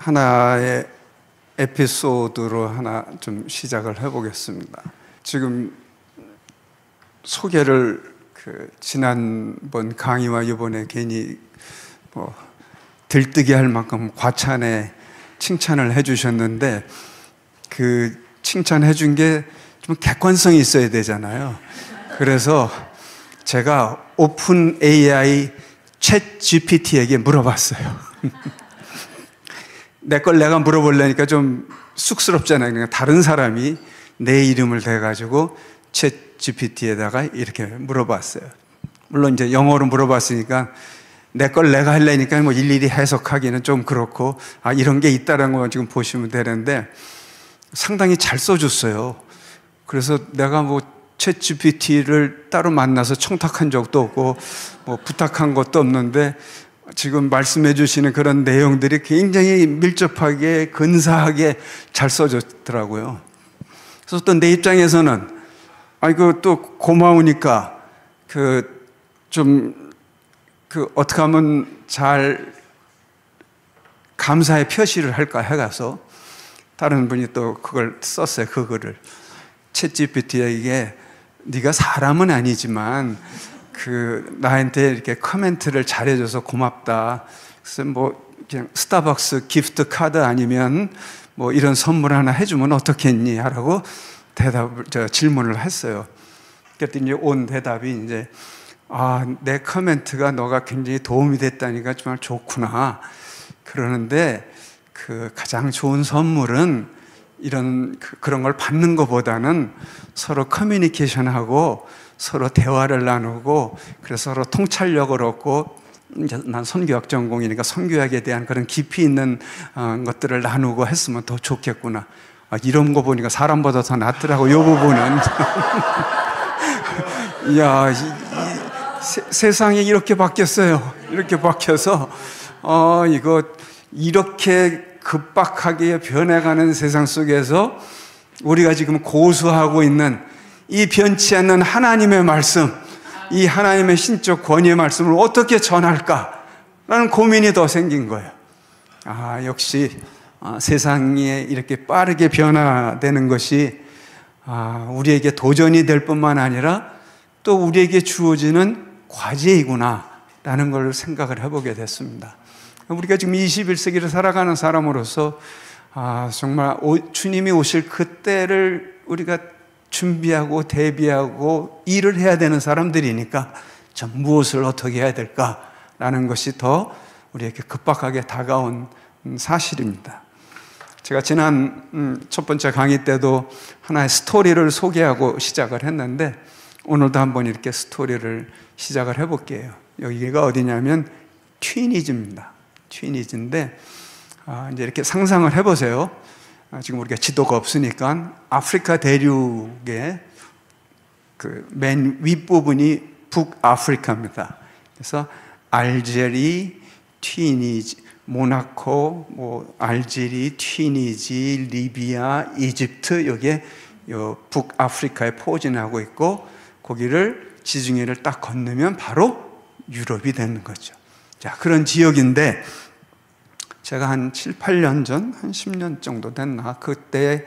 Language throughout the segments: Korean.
하나의 에피소드로 하나 좀 시작을 해보겠습니다. 지금 소개를 지난번 강의와 이번에 괜히 들뜨게 할 만큼 과찬에 칭찬을 해주셨는데 그 칭찬해 준 게 좀 객관성이 있어야 되잖아요. 그래서 제가 오픈 AI 챗 GPT에게 물어봤어요. 내 걸 내가 물어보려니까 좀 쑥스럽잖아요. 그러니까 다른 사람이 내 이름을 대가지고 챗 GPT에다가 이렇게 물어봤어요. 물론 이제 영어로 물어봤으니까 내 걸 내가 하려니까 뭐 일일이 해석하기는 좀 그렇고, 이런 게 있다는 거 지금 보시면 되는데 상당히 잘 써줬어요. 그래서 내가 뭐 챗 GPT를 따로 만나서 청탁한 적도 없고 뭐 부탁한 것도 없는데 지금 말씀해 주시는 그런 내용들이 굉장히 밀접하게 근사하게 잘 써졌더라고요. 그래서 또 내 입장에서는 이거 또 고마우니까 어떻게 하면 잘 감사의 표시를 할까 해가서 다른 분이 또 그걸 썼어요. 그 글을 챗 GPT에게 네가 사람은 아니지만 나한테 이렇게 코멘트를 잘해줘서 고맙다. 그래서 뭐 그냥 스타벅스 기프트 카드 아니면 뭐 이런 선물 하나 해주면 어떻겠니? 하라고 질문을 했어요. 그랬더니 온 대답이 이제 내 코멘트가 너가 굉장히 도움이 됐다니까 정말 좋구나. 그러는데 가장 좋은 선물은 그런 걸 받는 것보다는 서로 커뮤니케이션하고 서로 대화를 나누고 그래서 서로 통찰력을 얻고, 이제 난 선교학 전공이니까 선교학에 대한 그런 깊이 있는 것들을 나누고 했으면 더 좋겠구나. 이런 거 보니까 사람보다 더 낫더라고. 이 부분은. 이야, 세상이 이렇게 바뀌었어요. 이렇게 바뀌어서 이거 이렇게 급박하게 변해가는 세상 속에서 우리가 지금 고수하고 있는 이 변치 않는 하나님의 말씀, 이 하나님의 신적 권위의 말씀을 어떻게 전할까라는 고민이 더 생긴 거예요. 역시 세상에 이렇게 빠르게 변화되는 것이 우리에게 도전이 될 뿐만 아니라 또 우리에게 주어지는 과제이구나라는 걸 생각을 해보게 됐습니다. 우리가 지금 21세기를 살아가는 사람으로서 정말 주님이 오실 그때를 우리가 준비하고 대비하고 일을 해야 되는 사람들이니까 무엇을 어떻게 해야 될까라는 것이 더 우리에게 급박하게 다가온 사실입니다. 제가 지난 첫 번째 강의 때도 하나의 스토리를 소개하고 시작을 했는데 오늘도 한번 이렇게 스토리를 시작을 해볼게요. 여기가 어디냐면 튀니지입니다. 튀니지인데 이제 이렇게 상상을 해보세요. 지금 우리가 지도가 없으니까 아프리카 대륙의 맨 윗부분이 북아프리카입니다. 그래서 알제리, 튀니지, 모나코, 알제리, 튀니지, 리비아, 이집트, 여기에 북아프리카에 포진하고 있고, 거기를 지중해를 딱 건너면 바로 유럽이 되는 거죠. 자, 그런 지역인데 제가 한 7, 8년 전, 한 10년 정도 됐나, 그때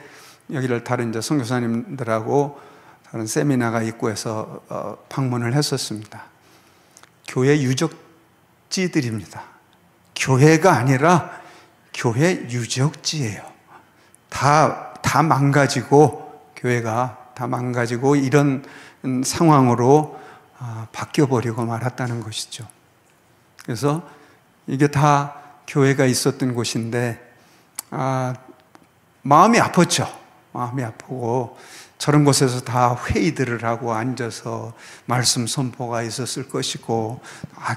여기를 다른 이제 선교사님들하고 다른 세미나가 있고 해서 방문을 했었습니다. 교회 유적지들입니다. 교회가 아니라 교회 유적지예요. 다 망가지고, 교회가 다 망가지고 이런 상황으로 바뀌어버리고 말았다는 것이죠. 그래서 이게 다 교회가 있었던 곳인데 마음이 아팠죠. 마음이 아프고 저런 곳에서 다 회의들을 하고 앉아서 말씀 선포가 있었을 것이고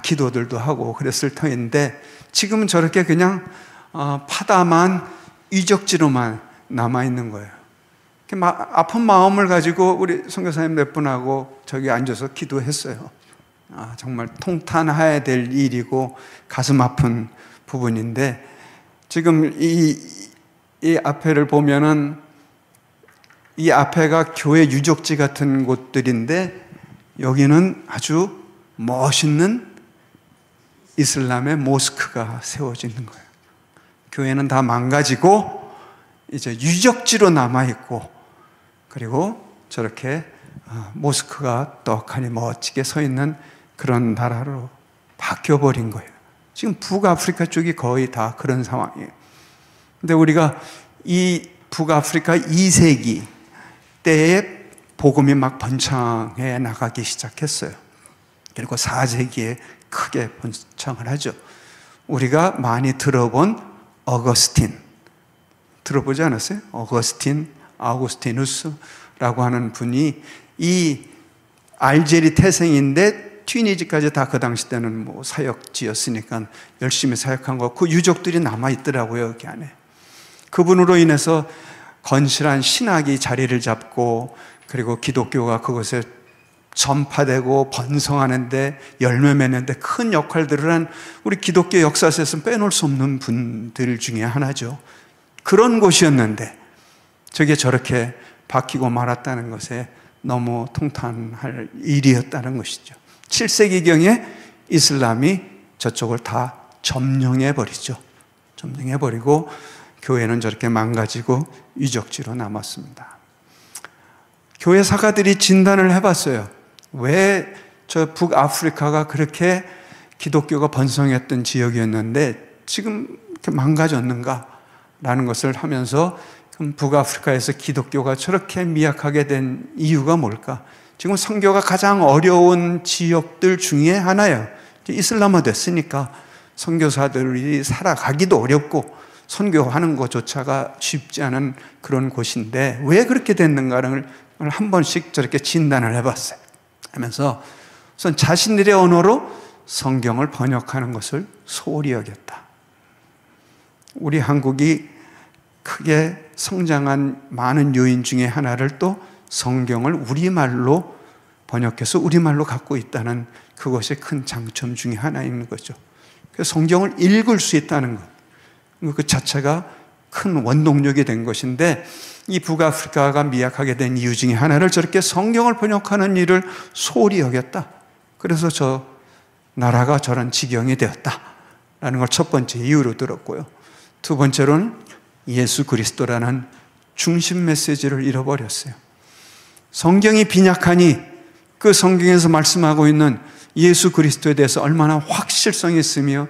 기도들도 하고 그랬을 터인데 지금은 저렇게 그냥 파다만 유적지로만 남아있는 거예요. 아픈 마음을 가지고 우리 선교사님 몇 분하고 저기 앉아서 기도했어요. 정말 통탄해야 될 일이고 가슴 아픈 부분인데 지금 이 앞에를 보면은 이 앞에가 교회 유적지 같은 곳들인데 여기는 아주 멋있는 이슬람의 모스크가 세워지는 거예요. 교회는 다 망가지고 이제 유적지로 남아있고, 그리고 저렇게 모스크가 떡하니 멋지게 서 있는 그런 나라로 바뀌어버린 거예요. 지금 북아프리카 쪽이 거의 다 그런 상황이에요. 근데 우리가 이 북아프리카 2세기 때에 복음이 막 번창해 나가기 시작했어요. 그리고 4세기에 크게 번창을 하죠. 우리가 많이 들어본 어거스틴, 들어보지 않았어요? 어거스틴, 아우구스티누스라고 하는 분이 이 알제리 태생인데 튀니지까지 다 그 당시 때는 뭐 사역지였으니까 열심히 사역한 거, 그 유적들이 남아있더라고요, 여기 안에. 그분으로 인해서 건실한 신학이 자리를 잡고, 그리고 기독교가 그것에 전파되고 번성하는데, 열매 맺는데 큰 역할들을 한 우리 기독교 역사에서는 빼놓을 수 없는 분들 중에 하나죠. 그런 곳이었는데 저게 저렇게 바뀌고 말았다는 것에 너무 통탄할 일이었다는 것이죠. 7세기경에 이슬람이 저쪽을 다 점령해버리죠. 점령해버리고 교회는 저렇게 망가지고 유적지로 남았습니다. 교회 사가들이 진단을 해봤어요. 왜 저 북아프리카가 그렇게 기독교가 번성했던 지역이었는데 지금 이렇게 망가졌는가? 라는 것을 하면서, 그럼 북아프리카에서 기독교가 저렇게 미약하게 된 이유가 뭘까? 지금 선교가 가장 어려운 지역들 중에 하나예요. 이슬람화 됐으니까 선교사들이 살아가기도 어렵고 선교하는 것조차가 쉽지 않은 그런 곳인데 왜 그렇게 됐는가를 한 번씩 저렇게 진단을 해봤어요. 하면서 우선 자신들의 언어로 성경을 번역하는 것을 소홀히 여겼다. 우리 한국이 크게 성장한 많은 요인 중에 하나를 또 성경을 우리말로 번역해서 우리말로 갖고 있다는 그것이 큰 장점 중에 하나인 거죠. 그래서 성경을 읽을 수 있다는 것, 그 자체가 큰 원동력이 된 것인데, 이 북아프리카가 미약하게 된 이유 중에 하나를 저렇게 성경을 번역하는 일을 소홀히 여겼다. 그래서 저 나라가 저런 지경이 되었다라는 걸 첫 번째 이유로 들었고요. 두 번째로는 예수 그리스도라는 중심 메시지를 잃어버렸어요. 성경이 빈약하니 그 성경에서 말씀하고 있는 예수 그리스도에 대해서 얼마나 확실성이 있으며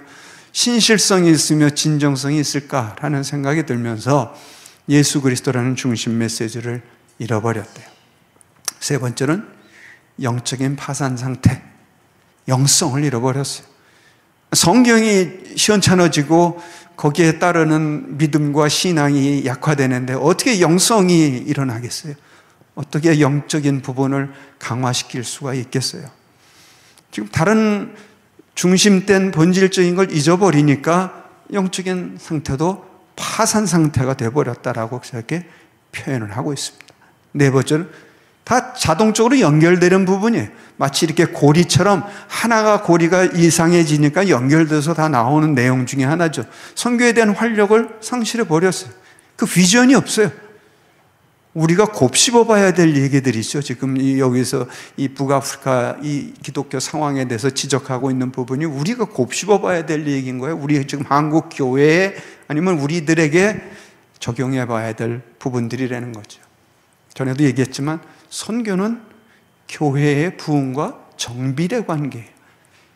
신실성이 있으며 진정성이 있을까라는 생각이 들면서 예수 그리스도라는 중심 메시지를 잃어버렸대요. 세 번째는 영적인 파산 상태, 영성을 잃어버렸어요. 성경이 시원찮아지고 거기에 따르는 믿음과 신앙이 약화되는데 어떻게 영성이 일어나겠어요? 어떻게 영적인 부분을 강화시킬 수가 있겠어요? 지금 다른 중심된 본질적인 걸 잊어버리니까 영적인 상태도 파산 상태가 되어버렸다라고 저렇게 표현을 하고 있습니다. 네 번째는 다 자동적으로 연결되는 부분이에요. 마치 이렇게 고리처럼 하나가 고리가 이상해지니까 연결돼서 다 나오는 내용 중에 하나죠. 선교에 대한 활력을 상실해 버렸어요. 그 비전이 없어요. 우리가 곱씹어 봐야 될 얘기들이죠. 지금 여기서 이 북아프리카 이 기독교 상황에 대해서 지적하고 있는 부분이 우리가 곱씹어 봐야 될 얘기인 거예요. 우리 지금 한국 교회에 아니면 우리들에게 적용해 봐야 될 부분들이라는 거죠. 전에도 얘기했지만 선교는 교회의 부흥과 정비례 관계예요.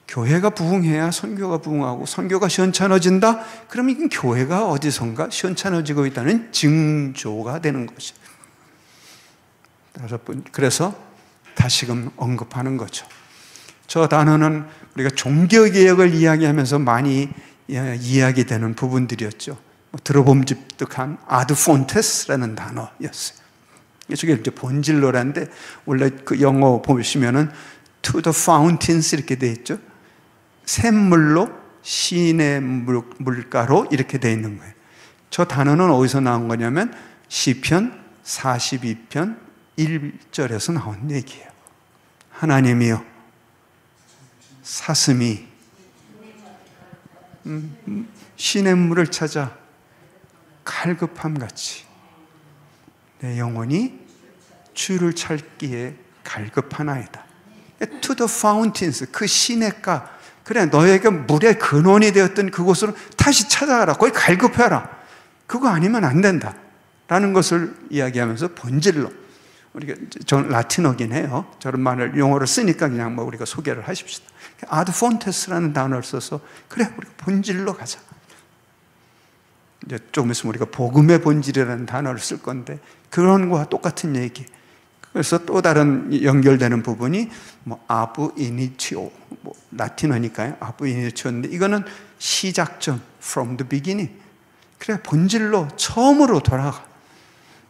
교회가 부흥해야 선교가 부흥하고, 선교가 시원찮아진다? 그러면 이건 교회가 어디선가 시원찮아지고 있다는 징조가 되는 거죠. 그래서 다시금 언급하는 거죠. 저 단어는 우리가 종교개혁을 이야기하면서 많이 이야기되는 부분들이었죠. 들어봄 집득한 아드폰테스라는 단어였어요. 이게 이제 본질로란데, 원래 그 영어 보시면은 to the fountains 이렇게 돼 있죠. 샘물로, 시인의 물가로 이렇게 돼 있는 거예요. 저 단어는 어디서 나온 거냐면 시편 42편 1절에서 나온 얘기예요. 하나님이여 사슴이 시냇물을 찾아 갈급함같이 내 영혼이 주를 찾기에 갈급하나이다. To the fountains, 그 시냇가, 그래, 너에게 물의 근원이 되었던 그곳으로 다시 찾아가라. 거기 갈급해라. 그거 아니면 안 된다 라는 것을 이야기하면서 본질로, 우리가 전 라틴어긴 해요. 저런 말을 용어를 쓰니까 그냥 뭐 우리가 소개를 하십시다. 아드 폰테스라는 단어를 써서 그래, 우리가 본질로 가자. 이제 조금 있으면 우리가 복음의 본질이라는 단어를 쓸 건데 그런 거와 똑같은 얘기. 그래서 또 다른 연결되는 부분이 뭐 아브 이니티오, 뭐 라틴어니까요. 아브 이니티오인데 이거는 시작점, from the beginning. 그래, 본질로 처음으로 돌아가.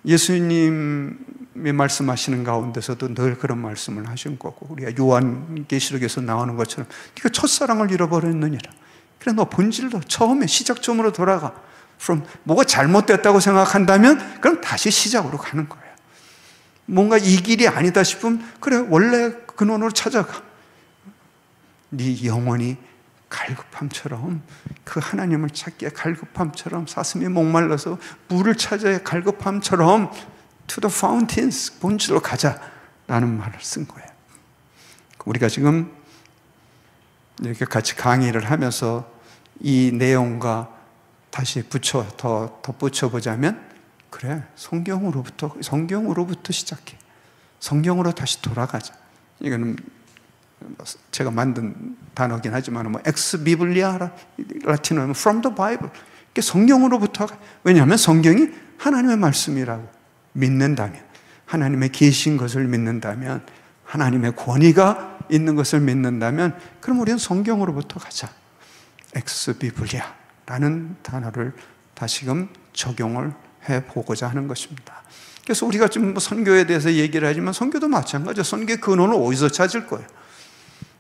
예수님이 말씀하시는 가운데서도 늘 그런 말씀을 하신 거고, 우리가 요한계시록에서 나오는 것처럼 네가 첫사랑을 잃어버렸느니라. 그래, 너 본질로 처음에 시작점으로 돌아가. from, 뭐가 잘못됐다고 생각한다면 그럼 다시 시작으로 가는 거예요. 뭔가 이 길이 아니다 싶으면 그래, 원래 근원으로 찾아가. 네 영혼이 갈급함처럼, 그 하나님을 찾기에 갈급함처럼, 사슴이 목말라서 물을 찾아야 갈급함처럼 to the fountains, 본질로 가자라는 말을 쓴 거예요. 우리가 지금 이렇게 같이 강의를 하면서 이 내용과 다시 더 덧붙여보자면, 그래, 성경으로부터 시작해. 성경으로 다시 돌아가자. 이거는 제가 만든 단어긴 하지만 뭐 엑스 비블리아, 라틴어는 from the Bible. 성경으로부터. 왜냐하면 성경이 하나님의 말씀이라고 믿는다면, 하나님의 계신 것을 믿는다면, 하나님의 권위가 있는 것을 믿는다면, 그럼 우리는 성경으로부터 가자. 엑스 비블리아라는 단어를 다시금 적용을 해보고자 하는 것입니다. 그래서 우리가 지금 뭐 선교에 대해서 얘기를 하지만 선교도 마찬가지예요. 선교의 근원을 어디서 찾을 거예요?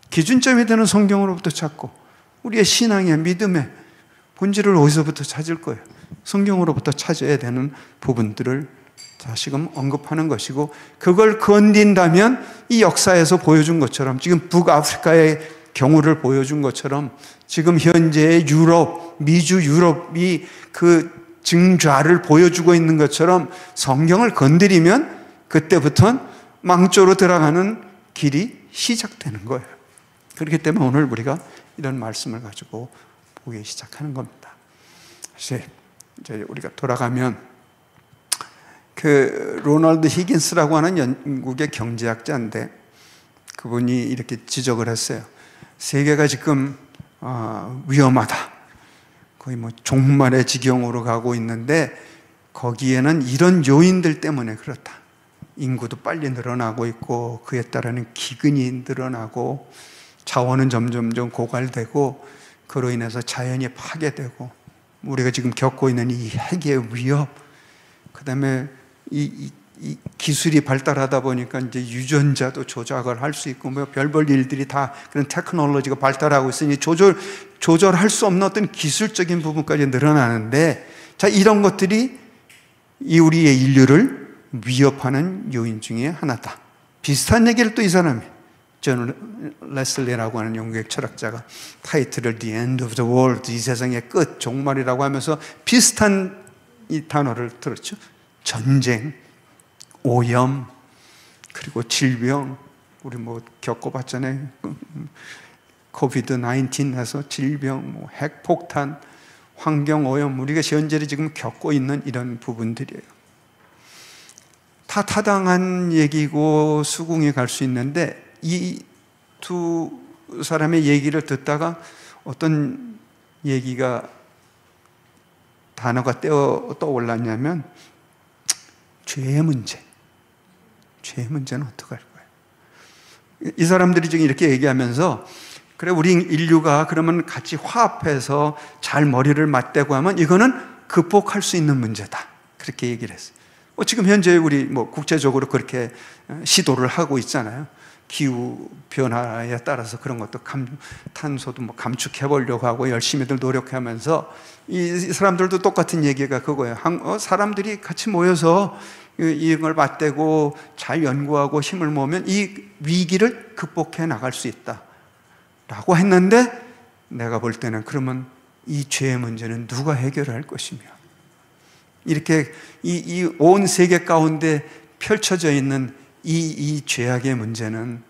기준점이 되는 성경으로부터 찾고, 우리의 신앙의 믿음의 본질을 어디서부터 찾을 거예요? 성경으로부터 찾아야 되는 부분들을 다시금 언급하는 것이고, 그걸 건딘다면 이 역사에서 보여준 것처럼, 지금 북아프리카의 경우를 보여준 것처럼, 지금 현재의 유럽, 미주 유럽이 그 증좌를 보여주고 있는 것처럼 성경을 건드리면 그때부터는 망조로 들어가는 길이 시작되는 거예요. 그렇기 때문에 오늘 우리가 이런 말씀을 가지고 보기 시작하는 겁니다. 이제 우리가 돌아가면 그 로널드 히긴스라고 하는 영국의 경제학자인데, 그분이 이렇게 지적을 했어요. 세계가 지금 위험하다. 거의 뭐 종말의 지경으로 가고 있는데, 거기에는 이런 요인들 때문에 그렇다. 인구도 빨리 늘어나고 있고, 그에 따르는 기근이 늘어나고, 자원은 점점점 고갈되고, 그로 인해서 자연이 파괴되고, 우리가 지금 겪고 있는 이 핵의 위협, 그 다음에 이 기술이 발달하다 보니까 이제 유전자도 조작을 할 수 있고, 뭐 별별 일들이 다 그런 테크놀로지가 발달하고 있으니 조절할 수 없는 어떤 기술적인 부분까지 늘어나는데, 자, 이런 것들이 이 우리의 인류를 위협하는 요인 중에 하나다. 비슷한 얘기를 또 이 사람이, 존 레슬리라고 하는 영국의 철학자가 타이틀을 The End of the World, 이 세상의 끝, 종말이라고 하면서 비슷한 이 단어를 들었죠. 전쟁, 오염, 그리고 질병, 우리 뭐 겪어봤잖아요. 코비드-19에서 질병, 뭐 핵폭탄, 환경오염, 우리가 현재 지금 겪고 있는 이런 부분들이에요. 다 타당한 얘기고 수긍이 갈 수 있는데, 이 두 사람의 얘기를 듣다가 어떤 얘기가, 단어가 떠올랐냐면 죄의 문제. 죄의 문제는 어떡할 거예요? 이 사람들이 지금 이렇게 얘기하면서, 그래, 우리 인류가 그러면 같이 화합해서 잘 머리를 맞대고 하면 이거는 극복할 수 있는 문제다. 그렇게 얘기를 했어요. 지금 현재 우리 뭐 국제적으로 그렇게 시도를 하고 있잖아요. 기후 변화에 따라서 그런 것도 탄소도 뭐 감축해 보려고 하고 열심히들 노력하면서, 이 사람들도 똑같은 얘기가 그거예요. 사람들이 같이 모여서 이걸 맞대고 잘 연구하고 힘을 모으면 이 위기를 극복해 나갈 수 있다 라고 했는데, 내가 볼 때는 그러면 이 죄의 문제는 누가 해결할 것이며, 이렇게 이 온 세계 가운데 펼쳐져 있는 이 죄악의 문제는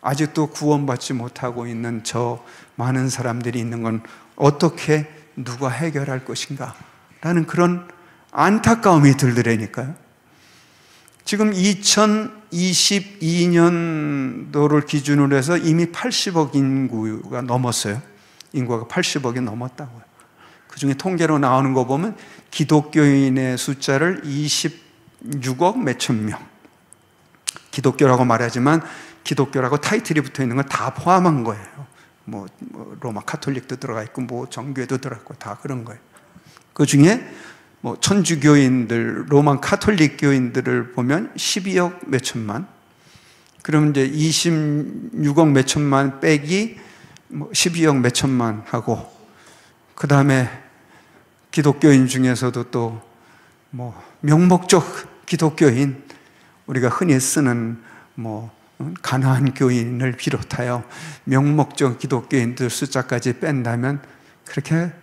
아직도 구원받지 못하고 있는 저 많은 사람들이 있는 건 어떻게 누가 해결할 것인가 라는 그런 안타까움이 들더라니까요. 지금 2022년도를 기준으로 해서 이미 80억 인구가 넘었어요. 인구가 80억이 넘었다고요. 그 중에 통계로 나오는 거 보면 기독교인의 숫자를 26억 몇천 명. 기독교라고 말하지만 기독교라고 타이틀이 붙어 있는 건 다 포함한 거예요. 뭐 로마 카톨릭도 들어가 있고 뭐 정교회도 들어가 있고 다 그런 거예요. 그 중에 뭐 천주교인들, 로마 카톨릭 교인들을 보면 12억 몇천만. 그러면 이제 26억 몇천만 빼기 뭐 12억 몇천만 하고, 그 다음에 기독교인 중에서도 또 뭐 명목적 기독교인, 우리가 흔히 쓰는 뭐 가나안 교인을 비롯하여 명목적 기독교인들 숫자까지 뺀다면 그렇게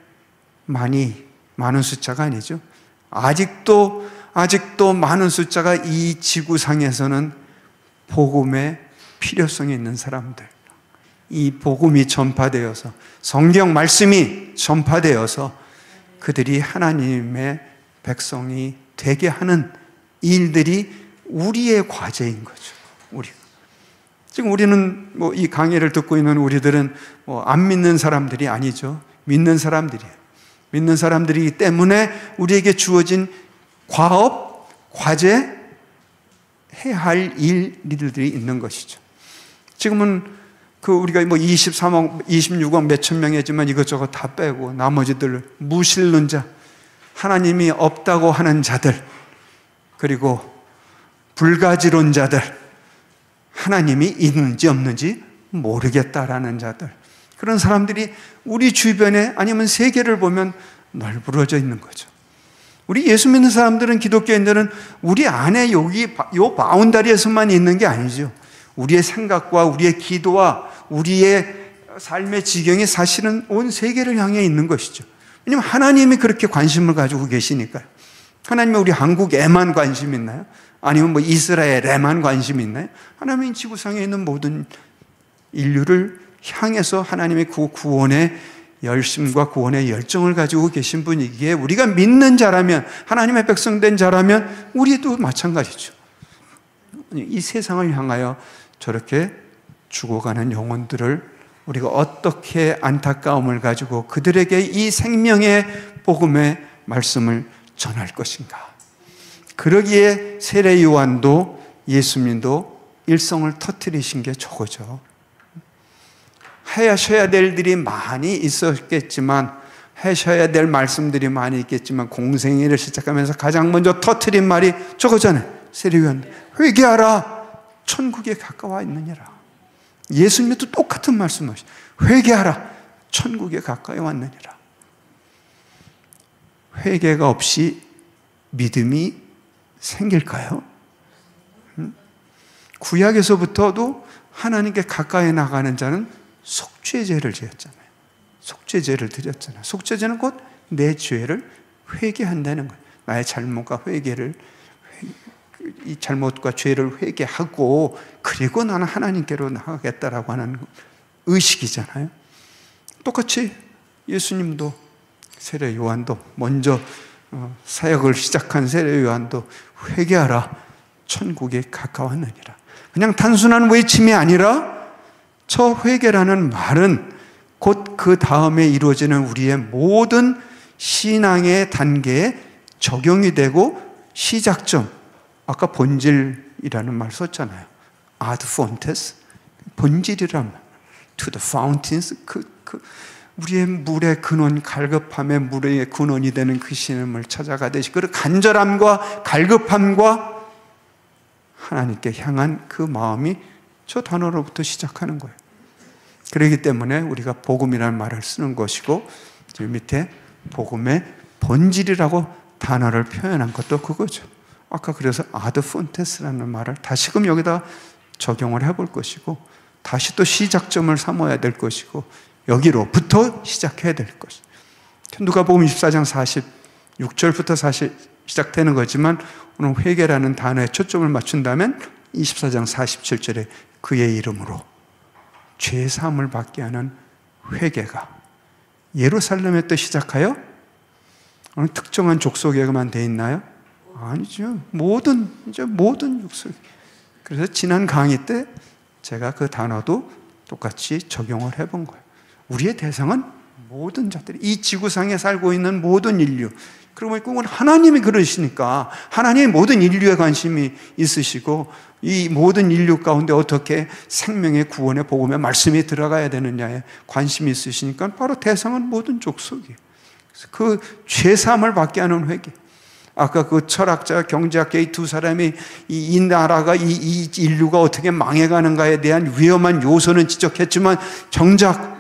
많은 숫자가 아니죠. 아직도 많은 숫자가 이 지구상에서는 복음의 필요성이 있는 사람들, 이 복음이 전파되어서, 성경 말씀이 전파되어서 그들이 하나님의 백성이 되게 하는 일들이 우리의 과제인 거죠. 지금 우리는 뭐 이 강의를 듣고 있는 우리들은 뭐 안 믿는 사람들이 아니죠. 믿는 사람들이에요. 믿는 사람들이기 때문에 우리에게 주어진 과업, 과제, 해야 할 일들이 있는 것이죠. 지금은 우리가 뭐 23억, 26억 몇천 명이지만 이것저것 다 빼고 나머지들 무신론자, 하나님이 없다고 하는 자들, 그리고 불가지론자들, 하나님이 있는지 없는지 모르겠다라는 자들, 그런 사람들이 우리 주변에 아니면 세계를 보면 널브러져 있는 거죠. 우리 예수 믿는 사람들은, 기독교인들은 우리 안에 여기 요 바운다리에서만 있는 게 아니죠. 우리의 생각과 우리의 기도와 우리의 삶의 지경이 사실은 온 세계를 향해 있는 것이죠. 왜냐하면 하나님이 그렇게 관심을 가지고 계시니까요. 하나님이 우리 한국에만 관심 있나요? 아니면 뭐 이스라엘에만 관심이 있나요? 하나님이 지구상에 있는 모든 인류를 향해서 하나님의 그 구원의 열심과 구원의 열정을 가지고 계신 분이기에, 우리가 믿는 자라면, 하나님의 백성된 자라면 우리도 마찬가지죠. 이 세상을 향하여 저렇게 죽어가는 영혼들을 우리가 어떻게 안타까움을 가지고 그들에게 이 생명의 복음의 말씀을 전할 것인가. 그러기에 세례 요한도 예수님도 일성을 터뜨리신 게 저거죠. 하셔야 될 일이 많이 있었겠지만, 하셔야 될 말씀들이 많이 있겠지만, 공생애를 시작하면서 가장 먼저 터뜨린 말이 저거잖아요. 세례 요한, 회개하라, 천국에 가까워 있느니라. 예수님도 똑같은 말씀하시죠. 회개하라, 천국에 가까이 왔느니라. 회개가 없이 믿음이 생길까요? 구약에서부터도 하나님께 가까이 나가는 자는 속죄제를 지었잖아요. 속죄제를 드렸잖아요. 속죄제는 곧 내 죄를 회개한다는 거예요. 나의 잘못과 이 잘못과 죄를 회개하고, 그리고 나는 하나님께로 나가겠다라고 하는 의식이잖아요. 똑같이 예수님도, 세례 요한도, 먼저 사역을 시작한 세례 요한도 회개하라, 천국에 가까웠느니라. 그냥 단순한 외침이 아니라 저 회개라는 말은 곧 그 다음에 이루어지는 우리의 모든 신앙의 단계에 적용이 되고, 시작점, 아까 본질이라는 말 썼잖아요. Ad fontes, 본질이란 말. To the fountains, 우리의 물의 근원, 갈급함의 물의 근원이 되는 그 신임을 찾아가듯이, 그 간절함과 갈급함과 하나님께 향한 그 마음이 저 단어로부터 시작하는 거예요. 그렇기 때문에 우리가 복음이라는 말을 쓰는 것이고, 저 밑에 복음의 본질이라고 단어를 표현한 것도 그거죠. 아까 그래서 아드 폰테스라는 말을 다시금 여기다 적용을 해볼 것이고, 다시 또 시작점을 삼아야 될 것이고, 여기로부터 시작해야 될 것이고, 누가복음 24장 46절부터 사실 시작되는 거지만, 오늘 회개라는 단어에 초점을 맞춘다면 24장 47절에 그의 이름으로 죄 사함을 받게 하는 회개가 예루살렘에 또 시작하여 어느 특정한 족속에만 돼 있나요? 아니죠. 모든 족속. 그래서 지난 강의 때 제가 그 단어도 똑같이 적용을 해본 거예요. 우리의 대상은 모든 자들이, 이 지구상에 살고 있는 모든 인류. 그러고 보니까 하나님이 그러시니까 하나님이 모든 인류에 관심이 있으시고 이 모든 인류 가운데 어떻게 생명의 구원의 복음의 말씀이 들어가야 되느냐에 관심이 있으시니까 바로 대상은 모든 족속이에요. 그 죄사함을 받게 하는 회개. 아까 그 철학자, 경제학자 이 두 사람이 이 나라가 이 인류가 어떻게 망해가는가에 대한 위험한 요소는 지적했지만 정작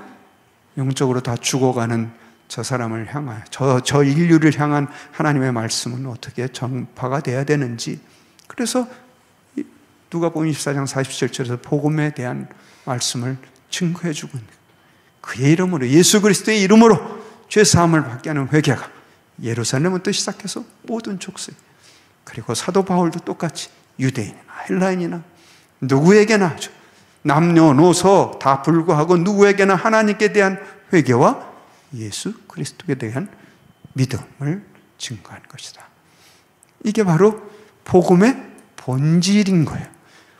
영적으로 다 죽어가는 저 사람을 향하여 저 인류를 향한 하나님의 말씀은 어떻게 전파가 돼야 되는지, 그래서 누가복음 24장 47절에서 복음에 대한 말씀을 증거해 주고 있는 그의 이름으로, 예수 그리스도의 이름으로 죄사함을 받게 하는 회개가 예루살렘부터 시작해서 모든 족속, 그리고 사도 바울도 똑같이 유대인이나 헬라인이나 누구에게나 남녀노소 다 불구하고 누구에게나 하나님께 대한 회개와 예수 그리스도에 대한 믿음을 증거한 것이다. 이게 바로 복음의 본질인 거예요.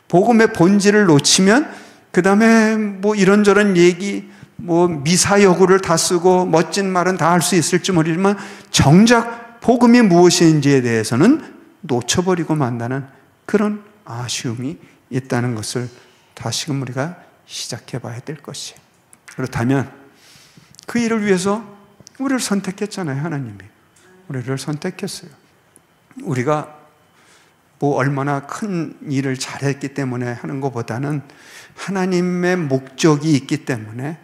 복음의 본질을 놓치면 그 다음에 뭐 이런저런 얘기, 뭐 미사여구를 다 쓰고 멋진 말은 다 할 수 있을지 모르지만 정작 복음이 무엇인지에 대해서는 놓쳐버리고 만다는 그런 아쉬움이 있다는 것을 다시금 우리가 시작해 봐야 될 것이에요. 그렇다면 그 일을 위해서 우리를 선택했잖아요. 하나님이 우리를 선택했어요. 우리가 뭐 얼마나 큰 일을 잘했기 때문에 하는 것보다는 하나님의 목적이 있기 때문에,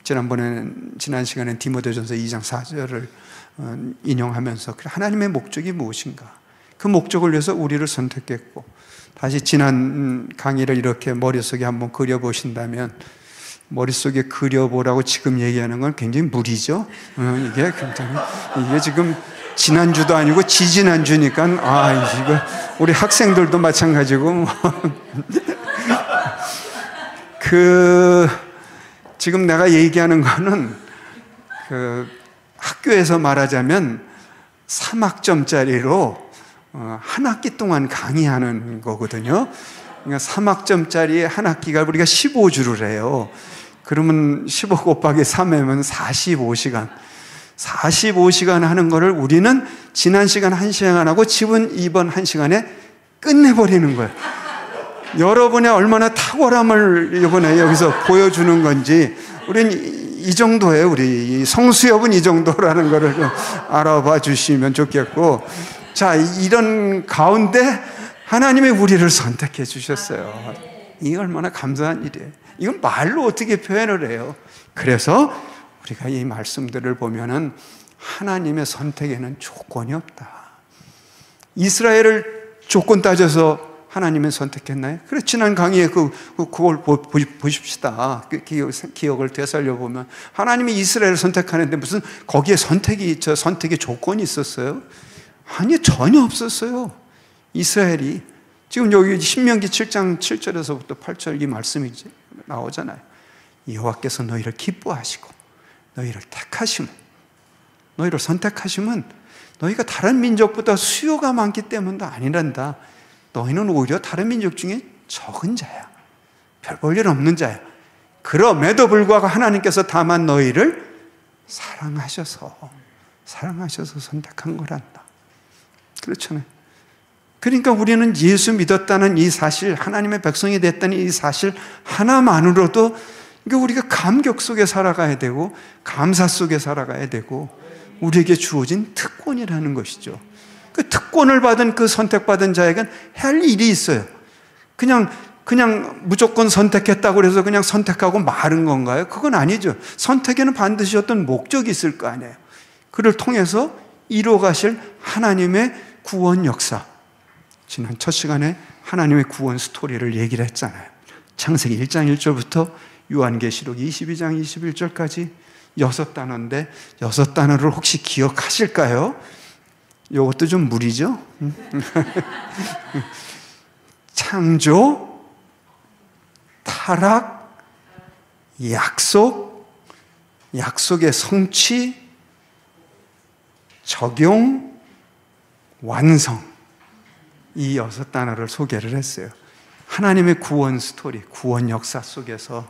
지난 시간에 디모데전서 2장 4절을 인용하면서 하나님의 목적이 무엇인가, 그 목적을 위해서 우리를 선택했고, 다시 지난 강의를 이렇게 머릿속에 한번 그려보신다면, 머릿속에 그려보라고 지금 얘기하는 건 굉장히 무리죠. 이게 지금 지난주도 아니고 지지난주니까, 이거 우리 학생들도 마찬가지고, 지금 내가 얘기하는 거는 학교에서 말하자면 3학점짜리로 한 학기 동안 강의하는 거거든요. 그러니까 3학점짜리 한 학기가 우리가 15주를 해요. 그러면 15 곱하기 3이면 45시간. 45시간 하는 거를 우리는 지난 시간 1시간 하고 이번 1시간에 끝내버리는 거예요. 여러분의 얼마나 탁월함을 이번에 여기서 보여주는 건지, 우리는 이 정도예요. 우리 성수협은 이 정도라는 거를 좀 알아봐 주시면 좋겠고, 자, 이런 가운데 하나님이 우리를 선택해 주셨어요. 이게 얼마나 감사한 일이에요. 이건 말로 어떻게 표현을 해요. 그래서 우리가 이 말씀들을 보면은 하나님의 선택에는 조건이 없다. 이스라엘을 조건 따져서 하나님은 선택했나요? 그래, 지난 강의에 그걸 보십시다. 기억을 되살려보면 하나님이 이스라엘을 선택하는데 무슨 거기에 선택의 조건이 있었어요? 아니, 전혀 없었어요. 이스라엘이 지금 여기 신명기 7장 7절에서부터 8절 이 말씀이 나오잖아요. 여호와께서 너희를 기뻐하시고 너희를 택하시면, 너희를 선택하시면 너희가 다른 민족보다 수요가 많기 때문도 아니란다. 너희는 오히려 다른 민족 중에 적은 자야. 별 볼 일 없는 자야. 그럼에도 불구하고 하나님께서 다만 너희를 사랑하셔서 선택한 거란다. 그렇잖아요. 그러니까 우리는 예수 믿었다는 이 사실, 하나님의 백성이 됐다는 이 사실 하나만으로도 우리가 감격 속에 살아가야 되고 감사 속에 살아가야 되고, 우리에게 주어진 특권이라는 것이죠. 그 특권을 받은, 그 선택받은 자에게는 할 일이 있어요. 그냥 무조건 선택했다고 해서 그냥 선택하고 마른 건가요? 그건 아니죠. 선택에는 반드시 어떤 목적이 있을 거 아니에요. 그를 통해서 이루어가실 하나님의 구원 역사. 지난 첫 시간에 하나님의 구원 스토리를 얘기를 했잖아요. 창세기 1장 1절부터 요한계시록 22장 21절까지 6단어인데 6단어를 혹시 기억하실까요? 이것도 좀 무리죠? 창조, 타락, 약속의 성취, 적용, 완성, 이 6단어를 소개를 했어요. 하나님의 구원 스토리, 구원 역사 속에서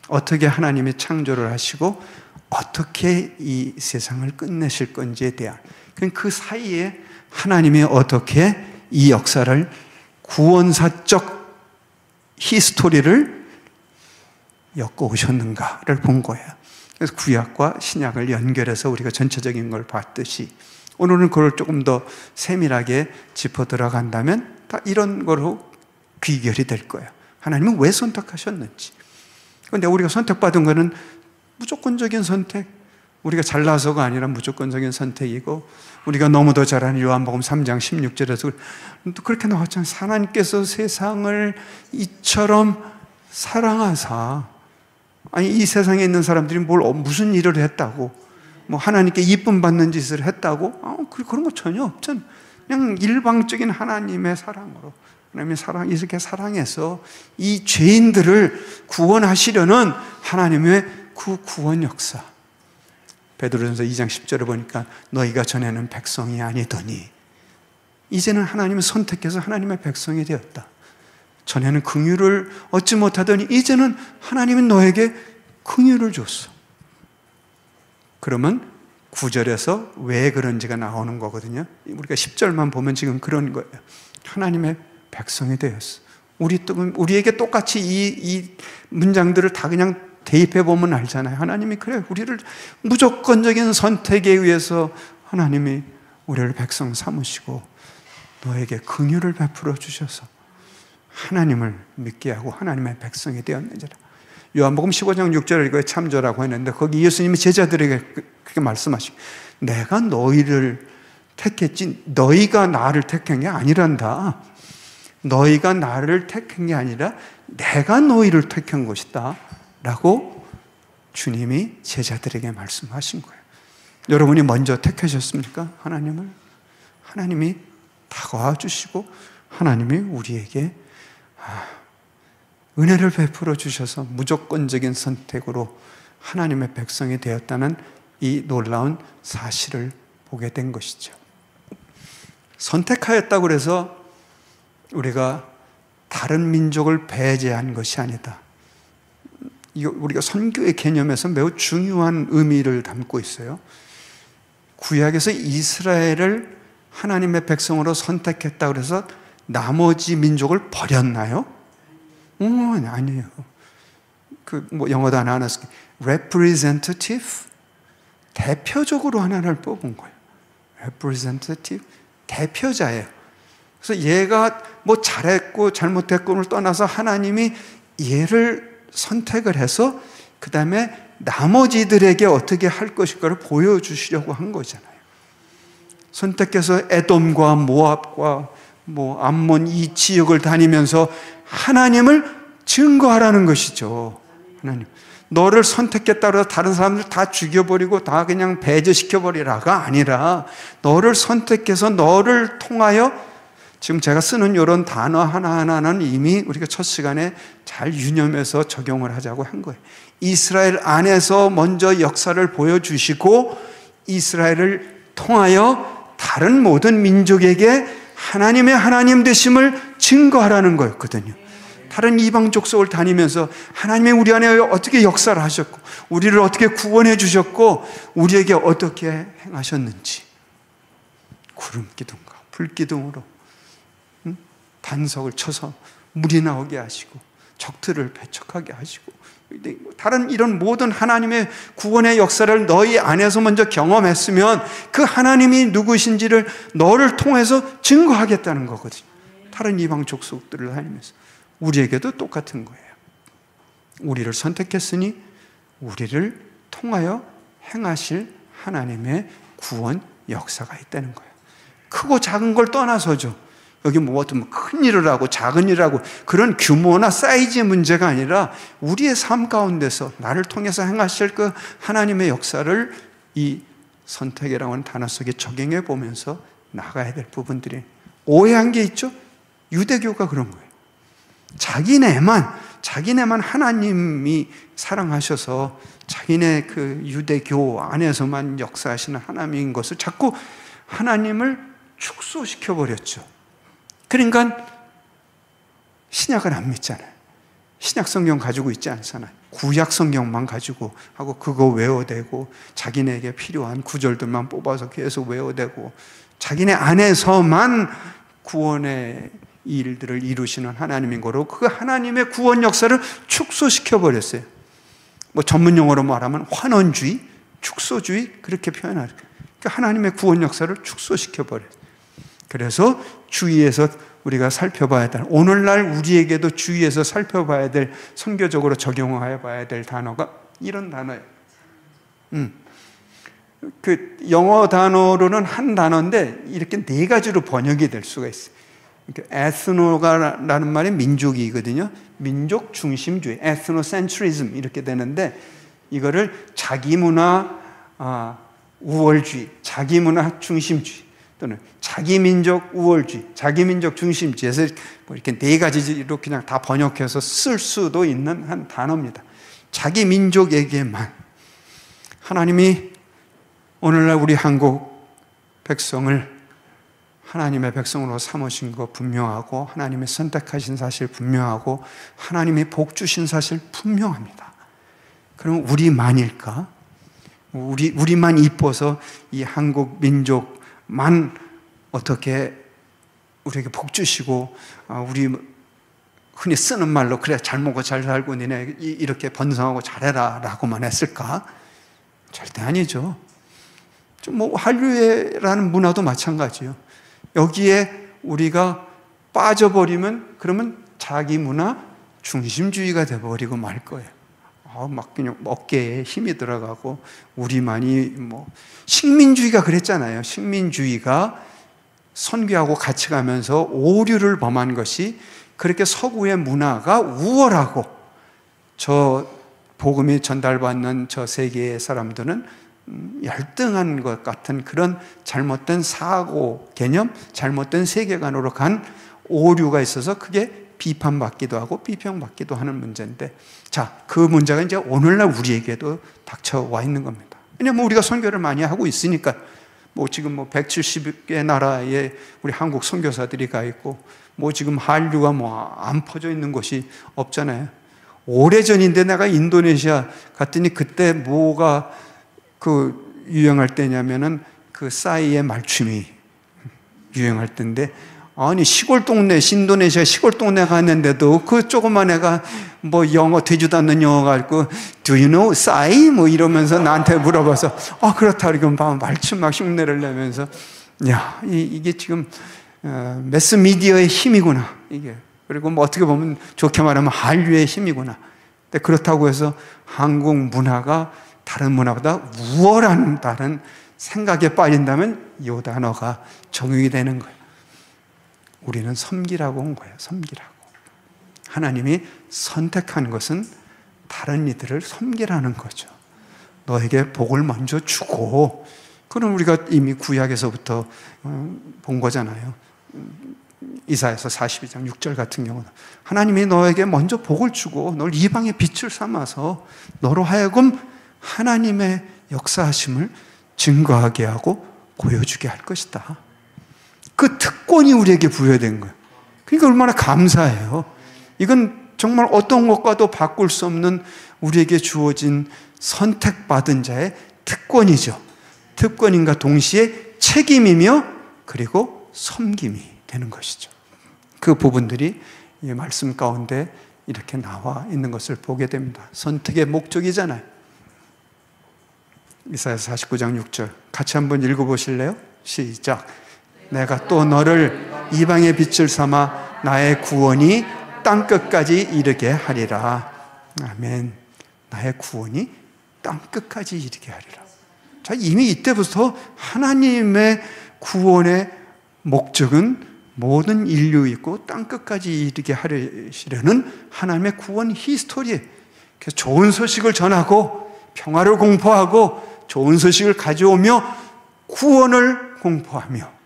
어떻게 하나님이 창조를 하시고 어떻게 이 세상을 끝내실 건지에 대한, 그 사이에 하나님이 어떻게 이 역사를, 구원사적 히스토리를 엮어 오셨는가를 본 거예요. 그래서 구약과 신약을 연결해서 우리가 전체적인 걸 봤듯이 오늘은 그걸 조금 더 세밀하게 짚어 들어간다면 다 이런 거로 귀결이 될 거예요. 하나님은 왜 선택하셨는지. 그런데 우리가 선택받은 거는 무조건적인 선택, 우리가 잘나서가 아니라 무조건적인 선택이고, 우리가 너무도 잘하는 요한복음 3장 16절에서 또 그렇게 나왔잖아요. 하나님께서 세상을 이처럼 사랑하사, 아니 이 세상에 있는 사람들이 무슨 일을 했다고, 뭐 하나님께 이쁨 받는 짓을 했다고, 그런 거 전혀 없잖아요. 그냥 일방적인 하나님의 사랑으로, 하나님의 사랑, 이렇게 사랑해서 이 죄인들을 구원하시려는 하나님의 그 구원 역사. 베드로전서 2장 10절에 보니까 너희가 전에는 백성이 아니더니 이제는 하나님을 선택해서 하나님의 백성이 되었다. 전에는 긍휼을 얻지 못하더니 이제는 하나님은 너에게 긍휼을 줬어. 그러면 9절에서 왜 그런지가 나오는 거거든요. 우리가 10절만 보면 지금 그런 거예요. 하나님의 백성이 되었어. 우리에게 똑같이 이 문장들을 다 그냥 대입해 보면 알잖아요. 하나님이 그래, 우리를 무조건적인 선택에 의해서 하나님이 우리를 백성 삼으시고 너에게 긍휼을 베풀어 주셔서 하나님을 믿게 하고 하나님의 백성이 되었느니라. 요한복음 15장 6절을 이거에 참조라고 했는데 거기 예수님이 제자들에게 그렇게 말씀하시고, 내가 너희를 택했지 너희가 나를 택한 게 아니란다. 너희가 나를 택한 게 아니라 내가 너희를 택한 것이다 라고 주님이 제자들에게 말씀하신 거예요. 여러분이 먼저 택하셨습니까? 하나님을? 하나님이 다가와 주시고 하나님이 우리에게 은혜를 베풀어 주셔서 무조건적인 선택으로 하나님의 백성이 되었다는 이 놀라운 사실을 보게 된 것이죠. 선택하였다고 해서 우리가 다른 민족을 배제한 것이 아니다. 이거 우리가 선교의 개념에서 매우 중요한 의미를 담고 있어요. 구약에서 이스라엘을 하나님의 백성으로 선택했다고 해서 나머지 민족을 버렸나요? 아니에요. 영어 단어 하나 쓰기, representative, 대표적으로 하나를 뽑은 거예요. representative, 대표자예요. 그래서 얘가 뭐 잘했고 잘못했고를 떠나서 하나님이 얘를 선택을 해서 그 다음에 나머지들에게 어떻게 할 것일까를 보여주시려고 한 거잖아요. 선택해서 에돔과 모압과 암몬 이 지역을 다니면서 하나님을 증거하라는 것이죠. 하나님, 너를 선택했다고 해서 다른 사람들 다 죽여버리고 다 그냥 배제시켜버리라가 아니라 너를 선택해서 너를 통하여, 지금 제가 쓰는 이런 단어 하나하나는 이미 우리가 첫 시간에 잘 유념해서 적용을 하자고 한 거예요. 이스라엘 안에서 먼저 역사를 보여주시고 이스라엘을 통하여 다른 모든 민족에게 하나님의 하나님 되심을 증거하라는 거였거든요. 다른 이방 족속을 다니면서 하나님이 우리 안에 어떻게 역사를 하셨고 우리를 어떻게 구원해 주셨고 우리에게 어떻게 행하셨는지, 구름 기둥과 불 기둥으로 반석을 쳐서 물이 나오게 하시고 적들을 배척하게 하시고 다른 이런 모든 하나님의 구원의 역사를 너희 안에서 먼저 경험했으면 그 하나님이 누구신지를 너를 통해서 증거하겠다는 거거든요. 다른 이방 족속들을 다니면서 우리에게도 똑같은 거예요. 우리를 선택했으니 우리를 통하여 행하실 하나님의 구원 역사가 있다는 거예요. 크고 작은 걸 떠나서죠. 여기 어떤 큰 일을 하고 작은 일을 하고 그런 규모나 사이즈의 문제가 아니라 우리의 삶 가운데서 나를 통해서 행하실 그 하나님의 역사를 이 선택이라고 하는 단어 속에 적용해 보면서 나가야 될 부분들이 오해한 게 있죠. 유대교가 그런 거예요. 자기네만 자기네만 하나님이 사랑하셔서 자기네 그 유대교 안에서만 역사하시는 하나님인 것을 자꾸 하나님을 축소시켜 버렸죠. 그러니까 신약을 안 믿잖아요. 신약 성경 가지고 있지 않잖아요. 구약 성경만 가지고 하고 그거 외워대고 자기네에게 필요한 구절들만 뽑아서 계속 외워대고 자기네 안에서만 구원의 일들을 이루시는 하나님인 거로 그 하나님의 구원 역사를 축소시켜 버렸어요. 뭐 전문 용어로 말하면 환원주의, 축소주의 그렇게 표현하죠. 그러니까 하나님의 구원 역사를 축소시켜 버려요. 그래서 주위에서 우리가 살펴봐야 될, 오늘날 우리에게도 주위에서 살펴봐야 될, 선교적으로 적용해 봐야 될 단어가 이런 단어예요. 그 영어 단어로는 한 단어인데 이렇게 네 가지로 번역이 될 수가 있어요. 에스노가라는 말이 민족이거든요. 민족 중심주의, 에스노센트리즘 이렇게 되는데 이거를 자기문화 우월주의, 자기문화 중심주의 또는 자기민족 우월주의, 자기민족 중심주의에서 뭐 이렇게 네 가지로 그냥 다 번역해서 쓸 수도 있는 한 단어입니다. 자기민족에게만 하나님이 오늘날 우리 한국 백성을 하나님의 백성으로 삼으신 거 분명하고 하나님의 선택하신 사실 분명하고 하나님의 복 주신 사실 분명합니다. 그럼 우리만일까? 우리만 이뻐서 이 한국 민족만 어떻게 우리에게 복 주시고 우리 흔히 쓰는 말로 그래 잘 먹고 잘 살고 니네 이렇게 번성하고 잘해라 라고만 했을까? 절대 아니죠. 뭐 한류회라는 문화도 마찬가지요. 여기에 우리가 빠져버리면 그러면 자기 문화 중심주의가 돼버리고 말 거예요. 막 그냥 어깨에 힘이 들어가고 우리만이 뭐 식민주의가 그랬잖아요. 식민주의가 선교하고 같이 가면서 오류를 범한 것이 그렇게 서구의 문화가 우월하고 저 복음이 전달받는 저 세계의 사람들은 열등한 것 같은 그런 잘못된 사고 개념, 잘못된 세계관으로 간 오류가 있어서 그게 비판받기도 하고 비평받기도 하는 문제인데, 자, 그 문제가 이제 오늘날 우리에게도 닥쳐와 있는 겁니다. 왜냐면 우리가 선교를 많이 하고 있으니까. 뭐 지금 뭐 170개 나라에 우리 한국 선교사들이 가 있고 뭐 지금 한류가 뭐 안 퍼져 있는 곳이 없잖아요. 오래전인데 내가 인도네시아 갔더니 그때 뭐가 그 유행할 때냐면은 그 싸이의 말춤이 유행할 때인데, 아니 시골 동네, 인도네시아 시골 동네 갔는데도 그 조그만 애가 뭐 영어 되지도 않는 영어 가지고 Do you know 싸이? 뭐 이러면서 나한테 물어봐서 그렇다 그러고 말춤 막 흉내를 내면서 야, 이게 지금 매스 미디어의 힘이구나 이게. 그리고 뭐 어떻게 보면 좋게 말하면 한류의 힘이구나. 근데 그렇다고 해서 한국 문화가 다른 문화보다 우월한다는 생각에 빠진다면 이 단어가 적용이 되는 거예요. 우리는 섬기라고 온 거예요. 섬기라고. 하나님이 선택한 것은 다른 이들을 섬기라는 거죠. 너에게 복을 먼저 주고, 그건 우리가 이미 구약에서부터 본 거잖아요. 이사야서 42장 6절 같은 경우는 하나님이 너에게 먼저 복을 주고 널 이방의 빛을 삼아서 너로 하여금 하나님의 역사하심을 증거하게 하고 보여주게 할 것이다. 그 특권이 우리에게 부여된 거예요. 그러니까 얼마나 감사해요. 이건 정말 어떤 것과도 바꿀 수 없는 우리에게 주어진 선택받은 자의 특권이죠. 특권인가 동시에 책임이며 그리고 섬김이 되는 것이죠. 그 부분들이 이 말씀 가운데 이렇게 나와 있는 것을 보게 됩니다. 선택의 목적이잖아요. 이사야서 49장 6절 같이 한번 읽어보실래요? 시작. 내가 또 너를 이방의 빛을 삼아 나의 구원이 땅끝까지 이르게 하리라. 아멘. 나의 구원이 땅끝까지 이르게 하리라. 자, 이미 이때부터 하나님의 구원의 목적은 모든 인류 있고 땅끝까지 이르게 하시려는 하나님의 구원 히스토리에, 그래서 좋은 소식을 전하고 평화를 공포하고 좋은 소식을 가져오며 구원을 공포하며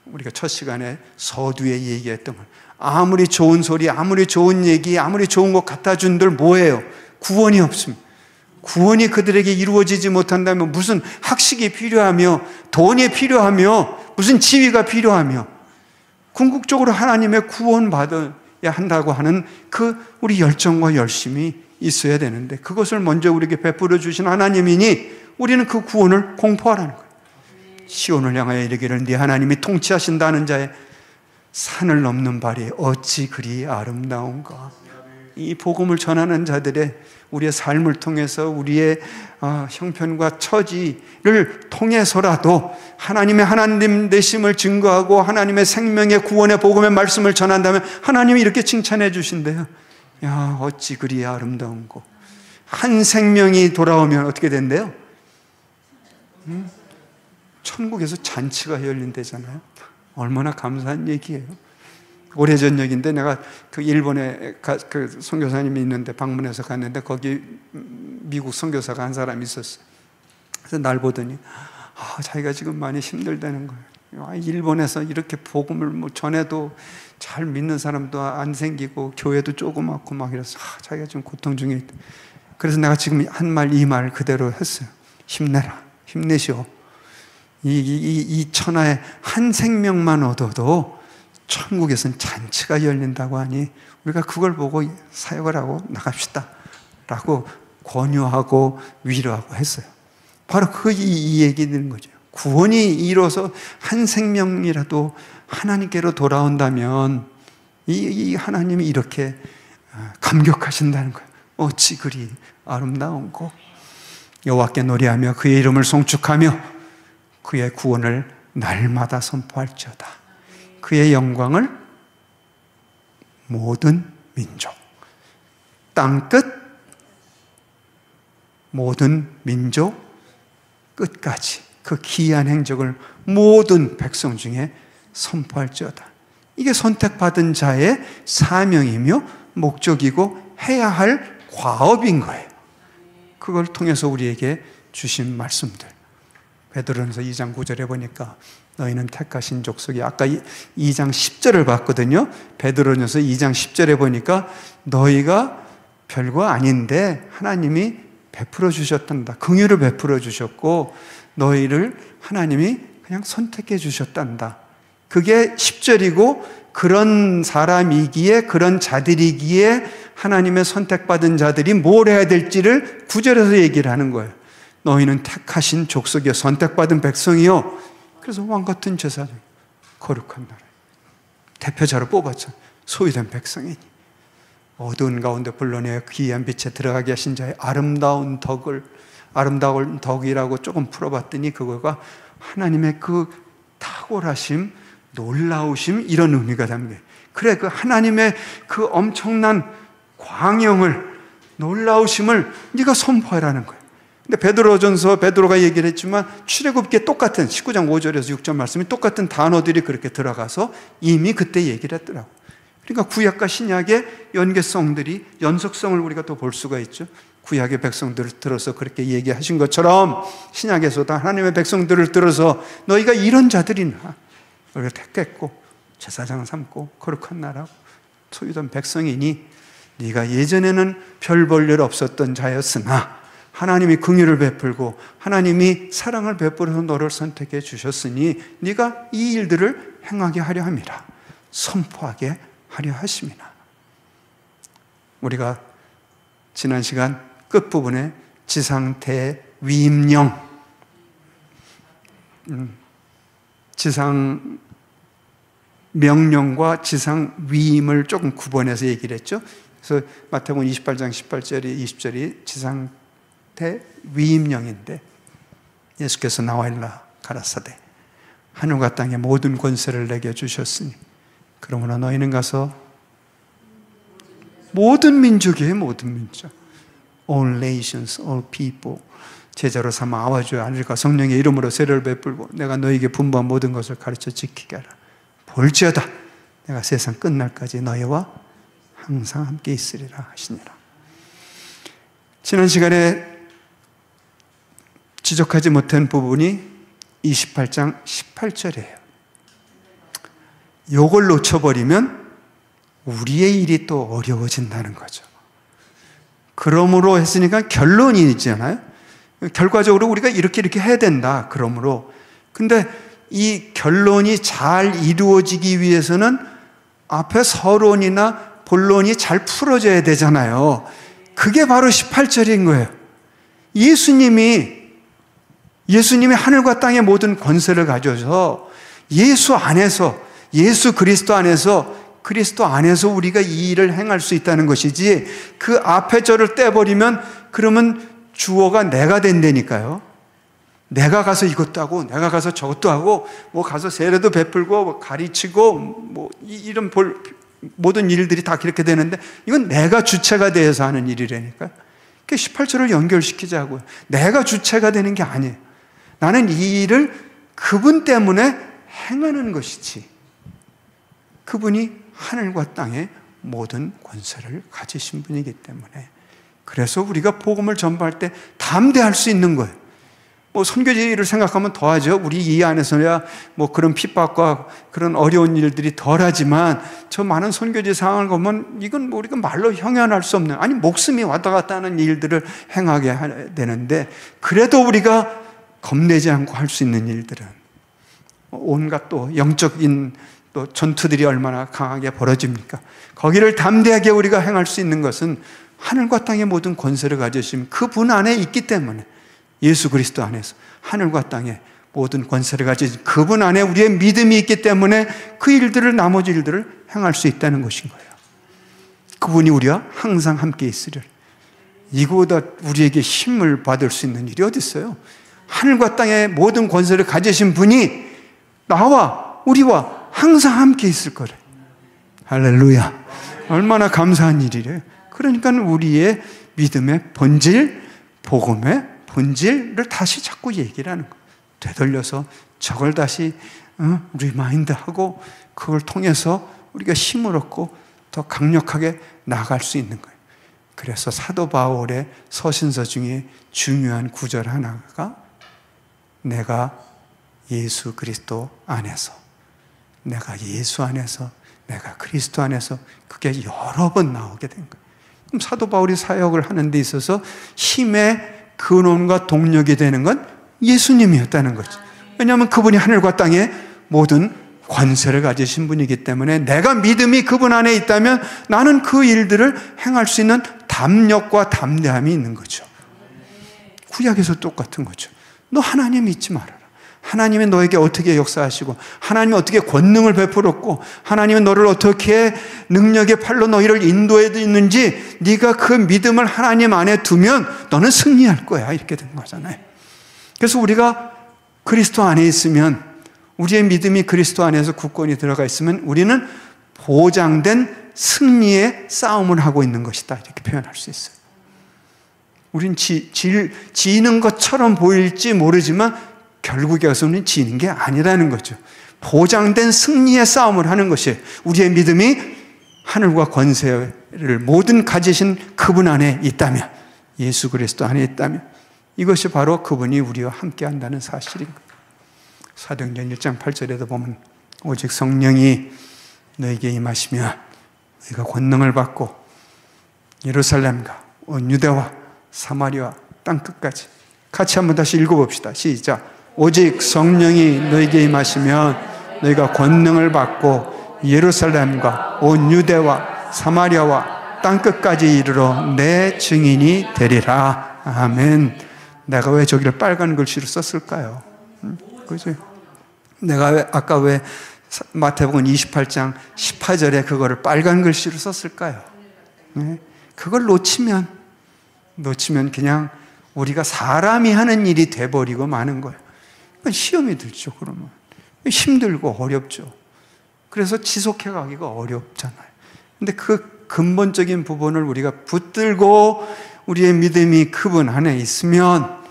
우리가 첫 시간에 서두에 얘기했던 걸, 아무리 좋은 소리, 아무리 좋은 얘기, 아무리 좋은 것 갖다 준들 뭐예요? 구원이 없습니다. 구원이 그들에게 이루어지지 못한다면 무슨 학식이 필요하며 돈이 필요하며 무슨 지위가 필요하며 궁극적으로 하나님의 구원받아야 한다고 하는 그 우리 열정과 열심이 있어야 되는데, 그것을 먼저 우리에게 베풀어 주신 하나님이니 우리는 그 구원을 공포하라는 거예요. 시온을 향하여 이르기를 네 하나님이 통치하신다는 자의 산을 넘는 발이 어찌 그리 아름다운가. 이 복음을 전하는 자들의 우리의 삶을 통해서 우리의 형편과 처지를 통해서라도 하나님의 하나님 되심을 증거하고 하나님의 생명의 구원의 복음의 말씀을 전한다면 하나님이 이렇게 칭찬해 주신대요. 야, 어찌 그리 아름다운고. 한 생명이 돌아오면 어떻게 된대요? 천국에서 잔치가 열린대잖아요. 얼마나 감사한 얘기예요. 오래전 얘기인데 내가 그 일본에 그 선교사님이 있는데 방문해서 갔는데 거기 미국 선교사가 한 사람이 있었어요. 그래서 날 보더니 자기가 지금 많이 힘들다는 거예요. 일본에서 이렇게 복음을 뭐 전해도 잘 믿는 사람도 안 생기고 교회도 조그맣고 막 이래서 자기가 지금 고통 중에 있다. 그래서 내가 지금 한 말 이 말 그대로 했어요. 힘내라, 힘내시오. 이 천하의 한 생명만 얻어도 천국에서는 잔치가 열린다고 하니 우리가 그걸 보고 사역을 하고 나갑시다 라고 권유하고 위로하고 했어요. 바로 이 얘기는 거죠. 구원이 이뤄서 한 생명이라도 하나님께로 돌아온다면 이 하나님이 이렇게 감격하신다는 거예요. 어찌 그리 아름다운고. 여호와께 노래하며 그의 이름을 송축하며 그의 구원을 날마다 선포할지어다. 그의 영광을 모든 민족, 땅끝, 모든 민족 끝까지 그 기이한 행적을 모든 백성 중에 선포할지어다. 이게 선택받은 자의 사명이며 목적이고 해야 할 과업인 거예요. 그걸 통해서 우리에게 주신 말씀들. 베드로전서 2장 9절에 보니까 너희는 택하신 족속이, 아까 2장 10절을 봤거든요. 베드로전서 2장 10절에 보니까 너희가 별거 아닌데 하나님이 베풀어 주셨단다. 긍휼을 베풀어 주셨고 너희를 하나님이 그냥 선택해 주셨단다. 그게 10절이고 그런 사람이기에, 그런 자들이기에 하나님의 선택받은 자들이 뭘 해야 될지를 9절에서 얘기를 하는 거예요. 너희는 택하신 족속이요, 선택받은 백성이요. 그래서 왕같은 제사장, 거룩한 나라, 대표자로 뽑았잖아요. 소유된 백성이니 어두운 가운데 불러내어 귀한 빛에 들어가게 하신 자의 아름다운 덕이라고 조금 풀어봤더니 그거가 하나님의 그 탁월하심, 놀라우심, 이런 의미가 담겨요. 그래, 그 하나님의 그 엄청난 광영을, 놀라우심을 네가 선포하라는 거예요. 근데 베드로전서, 베드로가 얘기를 했지만 출애굽기에 똑같은 19장 5절에서 6절 말씀이 똑같은 단어들이 그렇게 들어가서 이미 그때 얘기를 했더라고요. 그러니까 구약과 신약의 연계성들이, 연속성을 우리가 또 볼 수가 있죠. 구약의 백성들을 들어서 그렇게 얘기하신 것처럼 신약에서도 하나님의 백성들을 들어서 너희가 이런 자들이나 우리가 택했고 제사장을 삼고 거룩한 나라고 소유된 백성이니 네가 예전에는 별 볼 일 없었던 자였으나 하나님이 긍휼을 베풀고 하나님이 사랑을 베풀어서 너를 선택해 주셨으니 네가 이 일들을 행하게 하려 함이라, 선포하게 하려 하심이나. 우리가 지난 시간 끝부분에 지상대 위임령, 지상 명령과 지상 위임을 조금 구분해서 얘기를 했죠. 그래서 마태복음 28장 18절이 20절이 지상대 위임령인데, 예수께서 나와일라 가라사대 하늘과 땅의 모든 권세를 내게 주셨으니 그러므로 너희는 가서 모든 민족이에요. 모든 민족, all nations, all people 제자로 삼아 아와주와 하늘과 성령의 이름으로 세례를 베풀고 내가 너희에게 분부한 모든 것을 가르쳐 지키게 하라. 볼지어다 내가 세상 끝날까지 너희와 항상 함께 있으리라 하시니라. 지난 시간에 지적하지 못한 부분이 28장 18절이에요. 요걸 놓쳐버리면 우리의 일이 또 어려워진다는 거죠. 그러므로 했으니까 결론이 있잖아요. 결과적으로 우리가 이렇게 해야 된다. 그러므로. 근데 이 결론이 잘 이루어지기 위해서는 앞에 서론이나 본론이 잘 풀어져야 되잖아요. 그게 바로 18절인 거예요. 예수님이 하늘과 땅의 모든 권세를 가져서 예수 안에서, 예수 그리스도 안에서 우리가 이 일을 행할 수 있다는 것이지, 그 앞에 절을 떼버리면 그러면 주어가 내가 된다니까요. 내가 가서 이것도 하고, 내가 가서 저것도 하고, 뭐 가서 세례도 베풀고, 뭐 가르치고, 뭐 이런 모든 일들이 다 그렇게 되는데, 이건 내가 주체가 되어서 하는 일이라니까요. 18절을 연결시키자고요. 내가 주체가 되는 게 아니에요. 나는 이 일을 그분 때문에 행하는 것이지. 그분이 하늘과 땅의 모든 권세를 가지신 분이기 때문에. 그래서 우리가 복음을 전파할 때 담대할 수 있는 거예요. 뭐 선교지를 생각하면 더하죠. 우리 이 안에서야 뭐 그런 핍박과 그런 어려운 일들이 덜하지만, 저 많은 선교지 상황을 보면 이건 뭐 우리가 말로 형용할 수 없는, 아니 목숨이 왔다 갔다 하는 일들을 행하게 해야 되는데, 그래도 우리가 겁내지 않고 할 수 있는 일들은 온갖 또 영적인 또 전투들이 얼마나 강하게 벌어집니까? 거기를 담대하게 우리가 행할 수 있는 것은 하늘과 땅의 모든 권세를 가지신 그분 안에 있기 때문에, 예수 그리스도 안에서 하늘과 땅의 모든 권세를 가지신 그분 안에 우리의 믿음이 있기 때문에 그 일들을, 나머지 일들을 행할 수 있다는 것인 거예요. 그분이 우리와 항상 함께 있으리라. 이거보다 우리에게 힘을 받을 수 있는 일이 어디 있어요? 하늘과 땅의 모든 권세를 가지신 분이 나와 우리와 항상 함께 있을 거래. 할렐루야. 얼마나 감사한 일이래요. 그러니까 우리의 믿음의 본질, 복음의 본질을 다시 자꾸 얘기를 하는 거예요. 되돌려서 저걸 다시 리마인드하고, 그걸 통해서 우리가 힘을 얻고 더 강력하게 나아갈 수 있는 거예요. 그래서 사도 바울의 서신서 중에 중요한 구절 하나가, 내가 예수 그리스도 안에서, 내가 예수 안에서, 내가 그리스도 안에서, 그게 여러 번 나오게 된 거예요. 그럼 사도 바울이 사역을 하는 데 있어서 힘의 근원과 동력이 되는 건 예수님이었다는 거죠. 왜냐하면 그분이 하늘과 땅의 모든 권세를 가지신 분이기 때문에, 내가 믿음이 그분 안에 있다면 나는 그 일들을 행할 수 있는 담력과 담대함이 있는 거죠. 구약에서 똑같은 거죠. 너 하나님 잊지 말아라. 하나님이 너에게 어떻게 역사하시고, 하나님이 어떻게 권능을 베풀었고, 하나님이 너를 어떻게 능력의 팔로 너희를 인도해 있는지, 네가 그 믿음을 하나님 안에 두면 너는 승리할 거야. 이렇게 된 거잖아요. 그래서 우리가 그리스도 안에 있으면, 우리의 믿음이 그리스도 안에서 굳건히 들어가 있으면 우리는 보장된 승리의 싸움을 하고 있는 것이다. 이렇게 표현할 수 있어요. 우린 지는 것처럼 보일지 모르지만 결국에 가서는 지는 게 아니라는 거죠. 보장된 승리의 싸움을 하는 것이, 우리의 믿음이 하늘과 권세를 모든 가지신 그분 안에 있다면, 예수 그리스도 안에 있다면, 이것이 바로 그분이 우리와 함께 한다는 사실인 거예요. 사도행전 1장 8절에도 보면, 오직 성령이 너에게 임하시면 너희가 권능을 받고 예루살렘과 온 유대와 사마리아 땅끝까지, 같이 한번 다시 읽어봅시다. 시작. 오직 성령이 너에게 임하시면 너희가 권능을 받고 예루살렘과 온 유대와 사마리아와 땅끝까지 이르러 내 증인이 되리라. 아멘. 내가 왜 저기를 빨간 글씨로 썼을까요? 그죠? 내가 아까 왜 마태복음 28장 18절에 그거를 빨간 글씨로 썼을까요? 네? 그걸 놓치면 그냥 우리가 사람이 하는 일이 돼버리고 마는 거예요. 시험이 들죠. 그러면 힘들고 어렵죠. 그래서 지속해 가기가 어렵잖아요. 근데 그 근본적인 부분을 우리가 붙들고 우리의 믿음이 그분 안에 있으면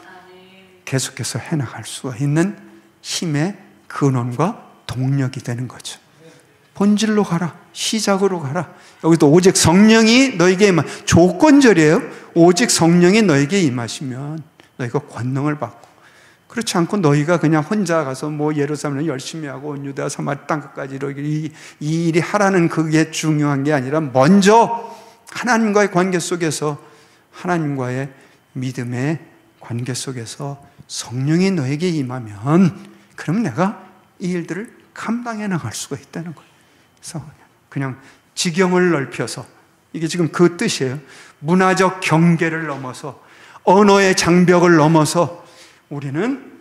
계속해서 해나갈 수가 있는 힘의 근원과 동력이 되는 거죠. 본질로 가라. 시작으로 가라. 여기도 오직 성령이 너에게 조건절이에요. 오직 성령이 너에게 임하시면 너희가 권능을 받고, 그렇지 않고 너희가 그냥 혼자 가서 뭐 예루살렘을 열심히 하고 유다 사마리아 땅끝까지 이 일이 하라는 그게 중요한 게 아니라 먼저 하나님과의 관계 속에서, 하나님과의 믿음의 관계 속에서 성령이 너에게 임하면, 그럼 내가 이 일들을 감당해 나갈 수가 있다는 거예요. 그래서 그냥 지경을 넓혀서, 이게 지금 그 뜻이에요. 문화적 경계를 넘어서, 언어의 장벽을 넘어서 우리는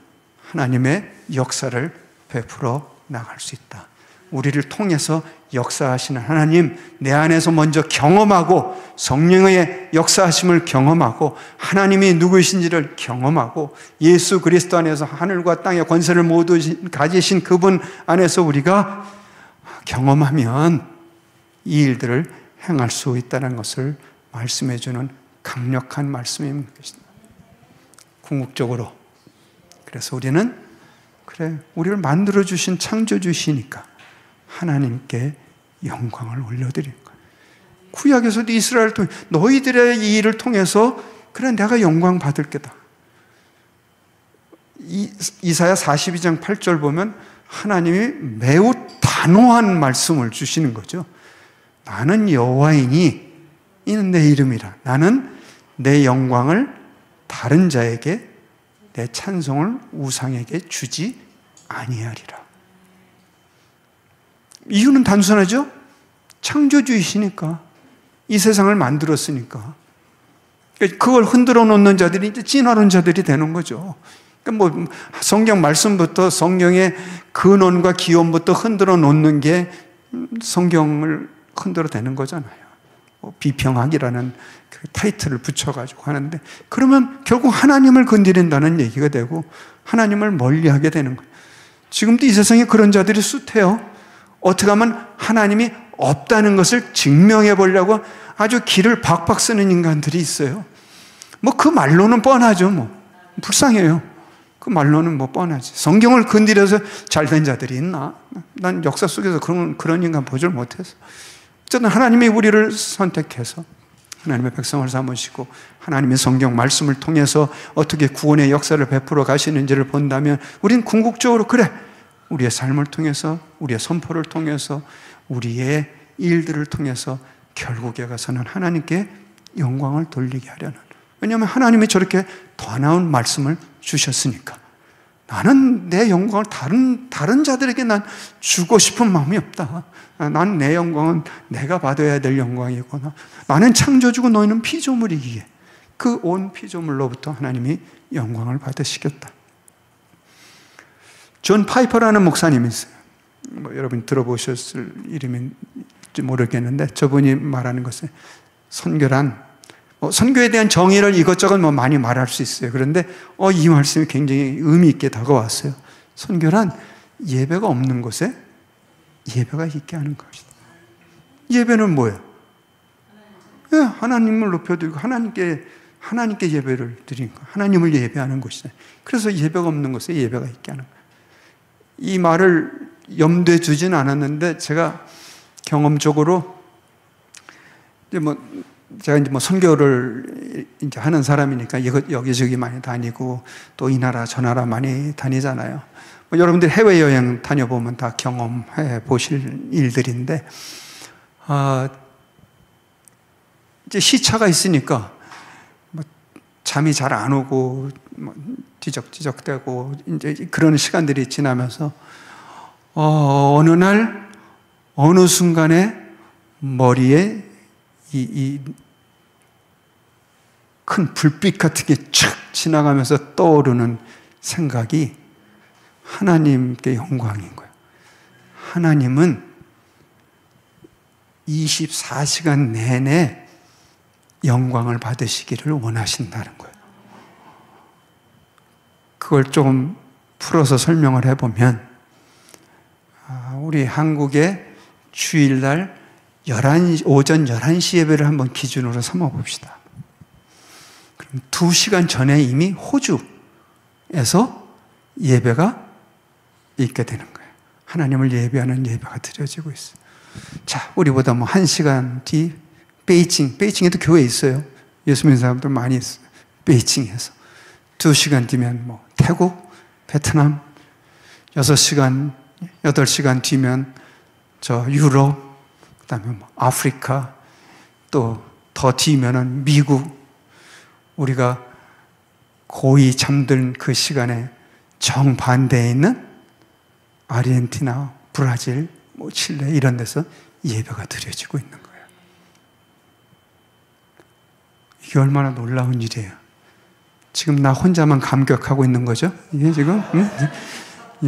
하나님의 역사를 베풀어 나갈 수 있다. 우리를 통해서 역사하시는 하나님, 내 안에서 먼저 경험하고, 성령의 역사하심을 경험하고, 하나님이 누구이신지를 경험하고, 예수 그리스도 안에서 하늘과 땅의 권세를 모두 가지신 그분 안에서 우리가 경험하면 이 일들을 행할 수 있다는 것을 말씀해 주는 강력한 말씀입니다. 궁극적으로, 그래서 우리는 그래, 우리를 만들어주신 창조주시니까 하나님께 영광을 올려드리는 거예요. 구약에서도 이스라엘을 통해, 너희들의 이 일을 통해서 그래 내가 영광 받을 게다. 이사야 42장 8절 보면 하나님이 매우 단호한 말씀을 주시는 거죠. 나는 여호와이니 이는 내 이름이라. 나는 내 영광을 다른 자에게, 내 찬송을 우상에게 주지 아니하리라. 이유는 단순하죠? 창조주이시니까, 이 세상을 만들었으니까. 그걸 흔들어 놓는 자들이 이제 진화론자들이 되는 거죠. 그러니까 뭐 성경 말씀부터, 성경의 근원과 기원부터 흔들어 놓는 게 성경을 흔들어 대는 거잖아요. 비평학이라는 그 타이틀을 붙여가지고 하는데, 그러면 결국 하나님을 건드린다는 얘기가 되고 하나님을 멀리하게 되는 거예요. 지금도 이 세상에 그런 자들이 숱해요. 어떻게 하면 하나님이 없다는 것을 증명해 보려고 아주 기를 박박 쓰는 인간들이 있어요. 뭐 그 말로는 뻔하죠. 뭐 불쌍해요. 그 말로는 뭐 뻔하지. 성경을 건드려서 잘된 자들이 있나? 난 역사 속에서 그런 인간 보질 못해서. 어쨌든 하나님이 우리를 선택해서 하나님의 백성을 삼으시고 하나님의 성경 말씀을 통해서 어떻게 구원의 역사를 베풀어 가시는지를 본다면, 우린 궁극적으로 그래, 우리의 삶을 통해서, 우리의 선포를 통해서, 우리의 일들을 통해서 결국에 가서는 하나님께 영광을 돌리게 하려는, 왜냐하면 하나님이 저렇게 더 나은 말씀을 주셨으니까. 나는 내 영광을 다른 자들에게 난 주고 싶은 마음이 없다. 난 내 영광은 내가 받아야 될 영광이구나. 나는 창조주고 너희는 피조물이기에 그 온 피조물로부터 하나님이 영광을 받으시겠다. 존 파이퍼라는 목사님이 있어요. 뭐 여러분 들어보셨을 이름인지 모르겠는데, 저분이 말하는 것은 선교란, 선교에 대한 정의를 이것저것 많이 말할 수 있어요. 그런데 이 말씀이 굉장히 의미 있게 다가왔어요. 선교란 예배가 없는 곳에 예배가 있게 하는 것이다. 예배는 뭐예요? 하나님을 높여드리고 하나님께 예배를 드리는 거, 하나님을 예배하는 것이다. 그래서 예배가 없는 곳에 예배가 있게 하는 거예요. 이 말을 염두에 두진 않았는데, 제가 경험적으로 제가 이제 선교를 이제 하는 사람이니까 여기저기 많이 다니고 또 이 나라 저 나라 많이 다니잖아요. 여러분들 해외여행 다녀보면 다 경험해 보실 일들인데, 이제 시차가 있으니까 잠이 잘 안 오고 뒤적뒤적대고 이제 그런 시간들이 지나면서 어느 날 어느 순간에 머리에 이 큰 불빛 같은 게 촥 지나가면서 떠오르는 생각이 하나님께 영광인 거예요. 하나님은 24시간 내내 영광을 받으시기를 원하신다는 거예요. 그걸 조금 풀어서 설명을 해보면, 우리 한국의 주일날 오전 11시 예배를 한번 기준으로 삼아 봅시다. 그럼 2시간 전에 이미 호주에서 예배가 있게 되는 거예요. 하나님을 예배하는 예배가 드려지고 있어요. 자, 우리보다 1시간 뒤 베이징에도 교회 있어요. 예수 믿는 사람들 많이 있어요. 베이징에서. 2시간 뒤면 태국, 베트남, 6시간, 8시간 뒤면 저 유럽, 그 다음에 뭐 아프리카, 또 더 뒤면은 미국, 우리가 고이 잠든 그 시간에 정반대에 있는 아르헨티나, 브라질, 뭐 칠레 이런 데서 예배가 드려지고 있는 거예요. 이게 얼마나 놀라운 일이에요. 지금 나 혼자만 감격하고 있는 거죠? 이게 지금? 응?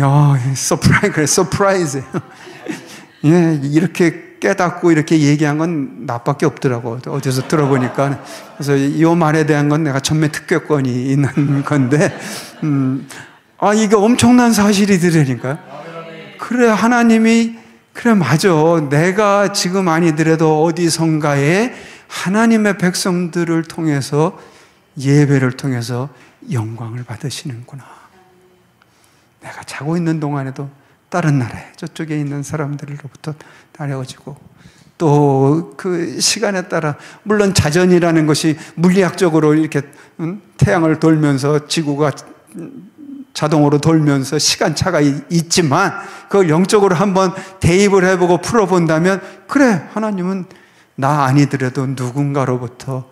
야, 서프라이즈. 예, 이렇게 깨닫고 이렇게 얘기한 건 나밖에 없더라고. 어디서 들어보니까. 그래서 이 말에 대한 건 내가 전매 특許권이 있는 건데, 이게 엄청난 사실이더라니까요. 그래, 하나님이, 그래, 맞아. 내가 지금 아니더라도 어디선가에 하나님의 백성들을 통해서 예배를 통해서 영광을 받으시는구나. 내가 자고 있는 동안에도 다른 나라에 저쪽에 있는 사람들로부터 따라오지고 또 그 시간에 따라 물론 자전이라는 것이 물리학적으로 이렇게 태양을 돌면서 지구가 자동으로 돌면서 시간차가 있지만 그걸 영적으로 한번 대입을 해보고 풀어본다면 그래 하나님은 나 아니더라도 누군가로부터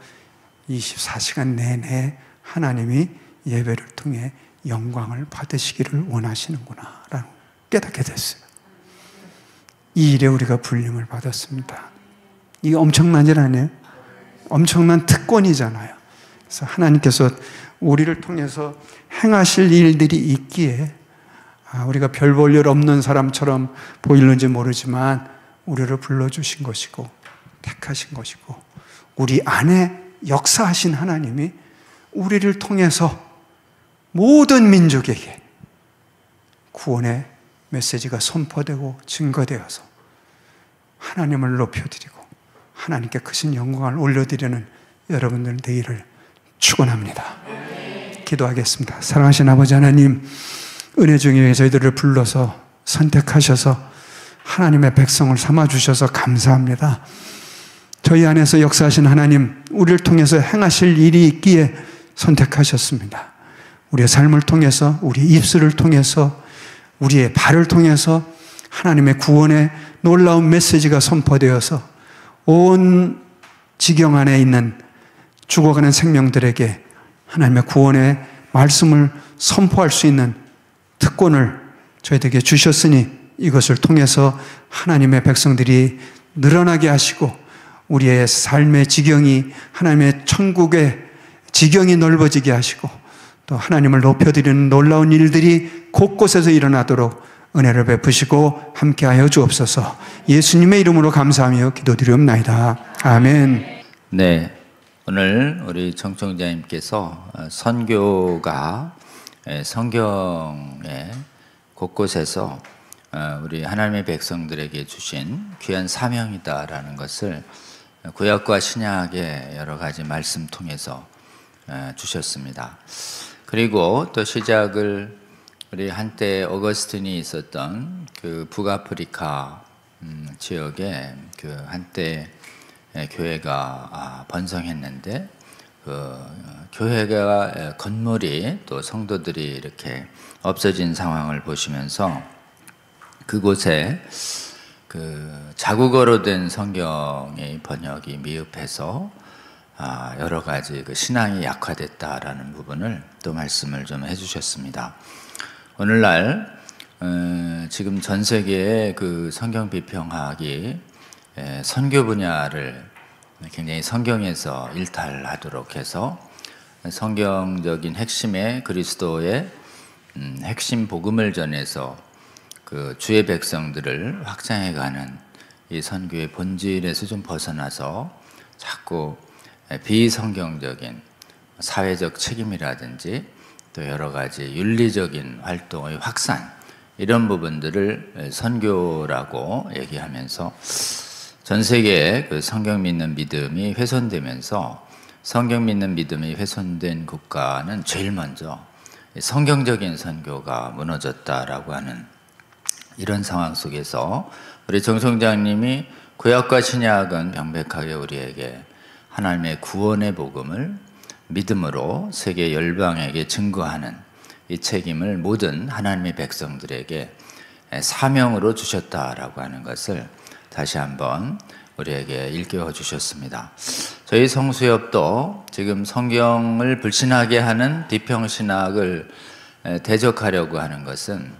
24시간 내내 하나님이 예배를 통해 영광을 받으시기를 원하시는구나 라는 깨닫게 됐어요. 이 일에 우리가 불림을 받았습니다. 이게 엄청난 일 아니에요? 엄청난 특권이잖아요. 그래서 하나님께서 우리를 통해서 행하실 일들이 있기에 우리가 별 볼 일 없는 사람처럼 보이는지 모르지만 우리를 불러주신 것이고 택하신 것이고 우리 안에 역사하신 하나님이 우리를 통해서 모든 민족에게 구원의 메시지가 선포되고 증거되어서 하나님을 높여드리고 하나님께 크신 영광을 올려드리는 여러분들 되기를 축원합니다. 기도하겠습니다. 사랑하신 아버지 하나님, 은혜 중에 저희들을 불러서 선택하셔서 하나님의 백성을 삼아주셔서 감사합니다. 저희 안에서 역사하신 하나님, 우리를 통해서 행하실 일이 있기에 선택하셨습니다. 우리의 삶을 통해서, 우리 입술을 통해서, 우리의 발을 통해서 하나님의 구원의 놀라운 메시지가 선포되어서 온 지경 안에 있는 죽어가는 생명들에게 하나님의 구원의 말씀을 선포할 수 있는 특권을 저희들에게 주셨으니 이것을 통해서 하나님의 백성들이 늘어나게 하시고 우리의 삶의 지경이 하나님의 천국의 지경이 넓어지게 하시고 또 하나님을 높여드리는 놀라운 일들이 곳곳에서 일어나도록 은혜를 베푸시고 함께하여 주옵소서. 예수님의 이름으로 감사하며 기도드리옵나이다. 아멘. 네, 오늘 우리 정총자님께서 선교가 성경의 곳곳에서 우리 하나님의 백성들에게 주신 귀한 사명이다라는 것을 구약과 신약의 여러 가지 말씀 통해서 주셨습니다. 그리고 또 시작을 우리 한때 어거스틴이 있었던 그 북아프리카 지역에 그 한때 교회가 번성했는데 그 교회가 건물이 또 성도들이 이렇게 없어진 상황을 보시면서 그곳에 그 자국어로 된 성경의 번역이 미흡해서 여러 가지 그 신앙이 약화됐다라는 부분을 또 말씀을 좀 해주셨습니다. 오늘날 지금 전 세계의 그 성경 비평학이 선교 분야를 굉장히 성경에서 일탈하도록 해서 성경적인 핵심의 그리스도의 핵심 복음을 전해서 그 주의 백성들을 확장해가는 이 선교의 본질에서 좀 벗어나서 자꾸 비성경적인 사회적 책임이라든지 또 여러 가지 윤리적인 활동의 확산 이런 부분들을 선교라고 얘기하면서 전 세계의 그 성경 믿는 믿음이 훼손되면서 성경 믿는 믿음이 훼손된 국가는 제일 먼저 성경적인 선교가 무너졌다라고 하는 이런 상황 속에서 우리 정총장님이 구약과 신약은 명백하게 우리에게 하나님의 구원의 복음을 믿음으로 세계 열방에게 증거하는 이 책임을 모든 하나님의 백성들에게 사명으로 주셨다라고 하는 것을 다시 한번 우리에게 일깨워 주셨습니다. 저희 성수협도 지금 성경을 불신하게 하는 비평신학을 대적하려고 하는 것은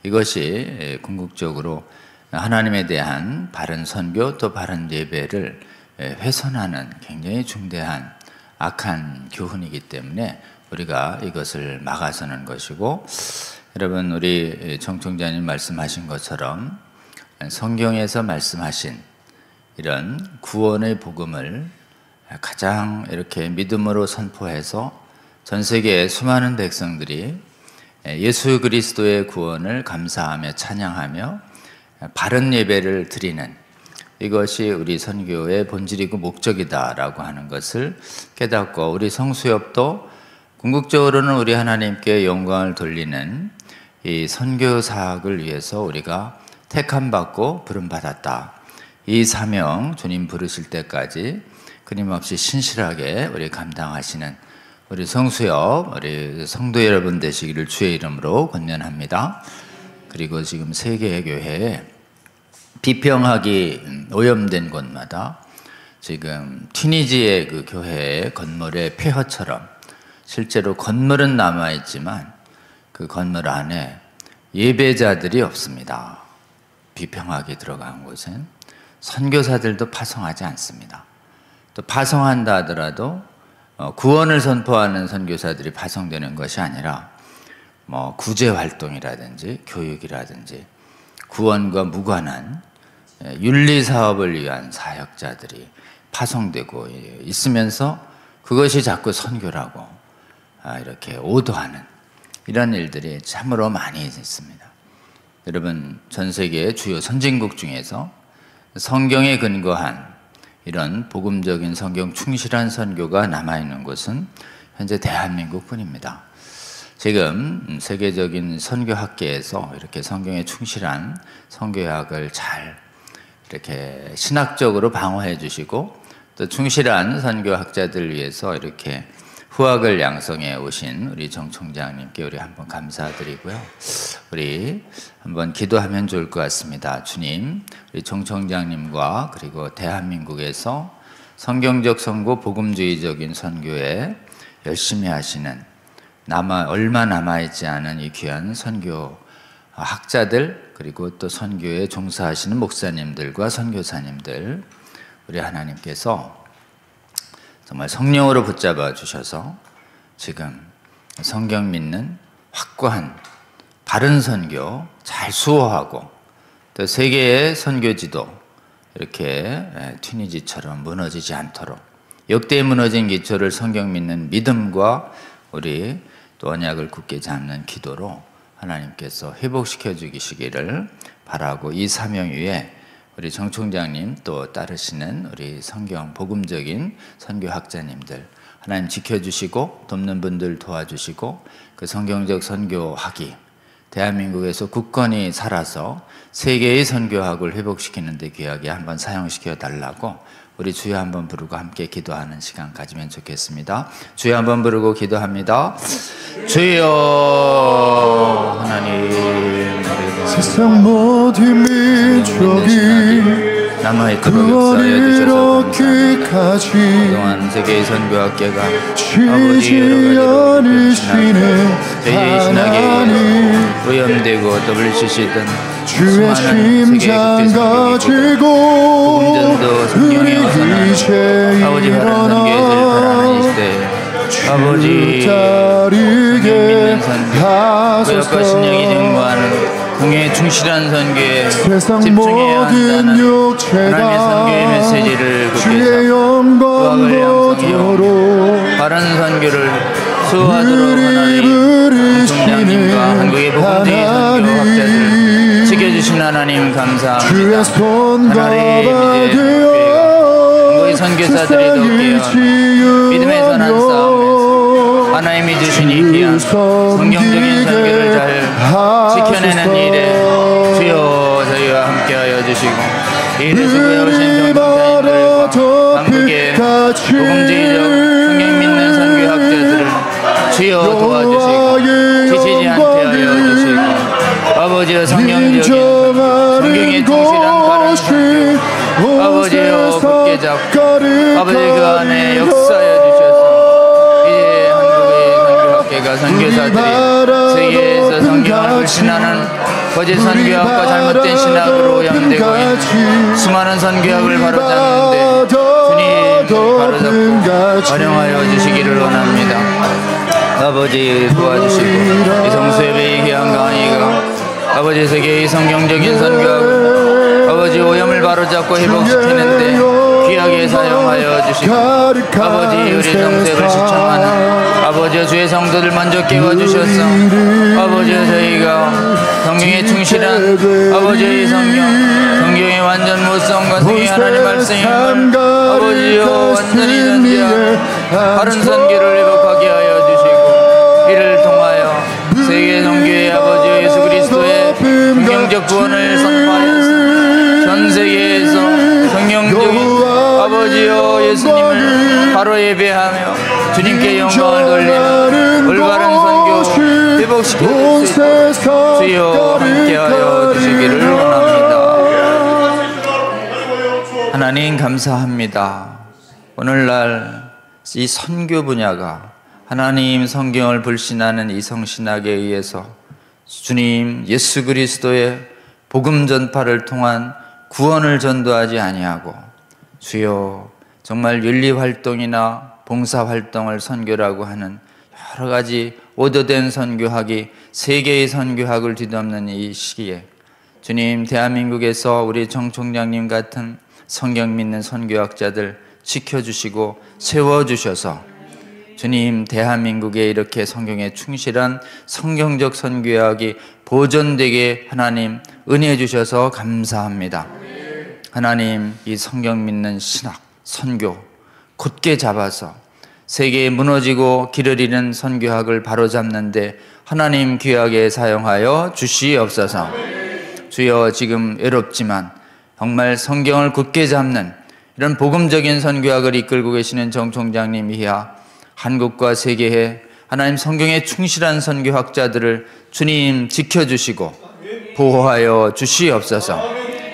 이것이 궁극적으로 하나님에 대한 바른 선교 또 바른 예배를 훼손하는 굉장히 중대한 악한 교훈이기 때문에 우리가 이것을 막아서는 것이고, 여러분 우리 정 총장님 말씀하신 것처럼 성경에서 말씀하신 이런 구원의 복음을 가장 이렇게 믿음으로 선포해서 전 세계의 수많은 백성들이 예수 그리스도의 구원을 감사하며 찬양하며 바른 예배를 드리는, 이것이 우리 선교의 본질이고 목적이다라고 하는 것을 깨닫고, 우리 성수협도 궁극적으로는 우리 하나님께 영광을 돌리는 이 선교 사역을 위해서 우리가 택함받고 부름받았다. 이 사명 주님 부르실 때까지 끊임없이 신실하게 우리 감당하시는 우리 성수협, 우리 성도 여러분 되시기를 주의 이름으로 권면합니다. 그리고 지금 세계의 교회에 비평하기 오염된 곳마다 지금 튀니지의 그 교회의 건물의 폐허처럼 실제로 건물은 남아있지만 그 건물 안에 예배자들이 없습니다. 비평하기 들어간 곳은 선교사들도 파송하지 않습니다. 또 파송한다 하더라도 구원을 선포하는 선교사들이 파송되는 것이 아니라 구제활동이라든지 교육이라든지 구원과 무관한 윤리사업을 위한 사역자들이 파송되고 있으면서 그것이 자꾸 선교라고 이렇게 오도하는 이런 일들이 참으로 많이 있습니다. 여러분, 전 세계의 주요 선진국 중에서 성경에 근거한 이런 복음적인 성경 충실한 선교가 남아있는 곳은 현재 대한민국 뿐입니다. 지금 세계적인 선교학계에서 이렇게 성경에 충실한 선교학을 잘 이렇게 신학적으로 방어해 주시고, 또 충실한 선교학자들 위해서 이렇게 후학을 양성해 오신 우리 정 총장님께 우리 한번 감사드리고요. 우리 한번 기도하면 좋을 것 같습니다. 주님, 우리 정 총장님과 그리고 대한민국에서 성경적 선고, 복음주의적인 선교에 열심히 하시는 얼마 남아있지 않은 이 귀한 선교 학자들, 그리고 또 선교에 종사하시는 목사님들과 선교사님들, 우리 하나님께서 정말 성령으로 붙잡아 주셔서 지금 성경 믿는 확고한 바른 선교 잘 수호하고, 또 세계의 선교지도 이렇게 튀니지처럼 무너지지 않도록 역대에 무너진 기초를 성경 믿는 믿음과 우리 또 언약을 굳게 잡는 기도로 하나님께서 회복시켜 주시기를 바라고, 이 사명 위에 우리 정 총장님 또 따르시는 우리 성경 복음적인 선교학자님들 하나님 지켜주시고 돕는 분들 도와주시고, 그 성경적 선교학이 대한민국에서 굳건히 살아서 세계의 선교학을 회복시키는 데 귀하게 한번 사용시켜 달라고 우리 주여 한번 부르고 함께 기도하는 시간 가지면 좋겠습니다. 주여 한번 부르고 기도합니다. 주여 하나님, 세상 모든 민족이 남아있도록 역사하여 주셔서 감사합니다. 그동안 세계의 선교학계가 쉬지 않으시는 저희의 신학에 오염되고 WCC든 주의 심장 가지고 우리 이제 일어나 아버지 따르게 구약과 신약이 증거하는 공의 충실한 선교에 세상 집중해야 모든 한다는 육체가 하나님의 선교의 메시지를 주의 굳게 영광 보도록 바른 선교를 수호하도록 하나님 총장님과 한국의 복음주의 선교학자들 지켜주신 하나님 감사합니다. 하나님 한국의 선교사들이 더욱이여 믿음의 선한 싸움에서 하나님이 주신 이 귀한 성경적인 선교를 잘 지켜내는 일에 주여 저희와 함께하여 주시고, 이 일에 수고해오신 정통자님들과 한국의 복음주의적 성경 믿는 선교학자들을 주여 도와주시고 지치지 아버지여 성경적인 성경에 충실한 바른 선교 아버지여 굳게 잡고 아버지 그 안에 역사하여 주셔서 이제 한국의 선교학계가 선교사들이 세계에서 성경을 불신하는 거짓 선교학과 잘못된 신학으로 오염되고 있는 수많은 선교학을 바로잡는데 주님 바로잡고 활용하여 주시기를 원합니다. 아버지 도와주시고 이 성수예배의 귀한 강의가 아버지 세계의 성경적인 선교학을 아버지 오염을 바로잡고 회복시키는데 귀하게 사용하여 주시고 아버지 우리 성수예배를 시청하는 아버지 주의 성도들 먼저 깨워주셔서 아버지 저희가 성경에 충실한 아버지의 성경의 완전 무성과 성의 하나님 말씀임을 아버지여 완전히 전제한 바른 선교를 회복하게 하여 주시고 이를 통하여 세계 선교의 아버지 예수 그리스도의 성경적 구원을 선포하여서 전 세계에서 성경적인 아버지여 예수님을 바로 예배하며 주님께 영광을 돌리며 올바른 선교 회복시켜 줄 수 있도록 주여 함께하여 주시기를 원합니다. 하나님 감사합니다. 오늘날 이 선교 분야가 하나님 성경을 불신하는 이성신학에 의해서 주님 예수 그리스도의 복음 전파를 통한 구원을 전도하지 아니하고 주여 정말 윤리활동이나 봉사활동을 선교라고 하는 여러 가지 오도된 선교학이 세계의 선교학을 뒤덮는 이 시기에 주님 대한민국에서 우리 정 총장님 같은 성경 믿는 선교학자들 지켜주시고 세워주셔서 주님 대한민국에 이렇게 성경에 충실한 성경적 선교학이 보존되게 하나님 은혜해 주셔서 감사합니다. 하나님 이 성경 믿는 신학, 선교 굳게 잡아서 세계에 무너지고 길을 잃은 선교학을 바로잡는데 하나님 귀하게 사용하여 주시옵소서. 주여 지금 외롭지만 정말 성경을 굳게 잡는 이런 복음적인 선교학을 이끌고 계시는 정 총장님 이하 한국과 세계에 하나님 성경에 충실한 선교학자들을 주님 지켜주시고 보호하여 주시옵소서.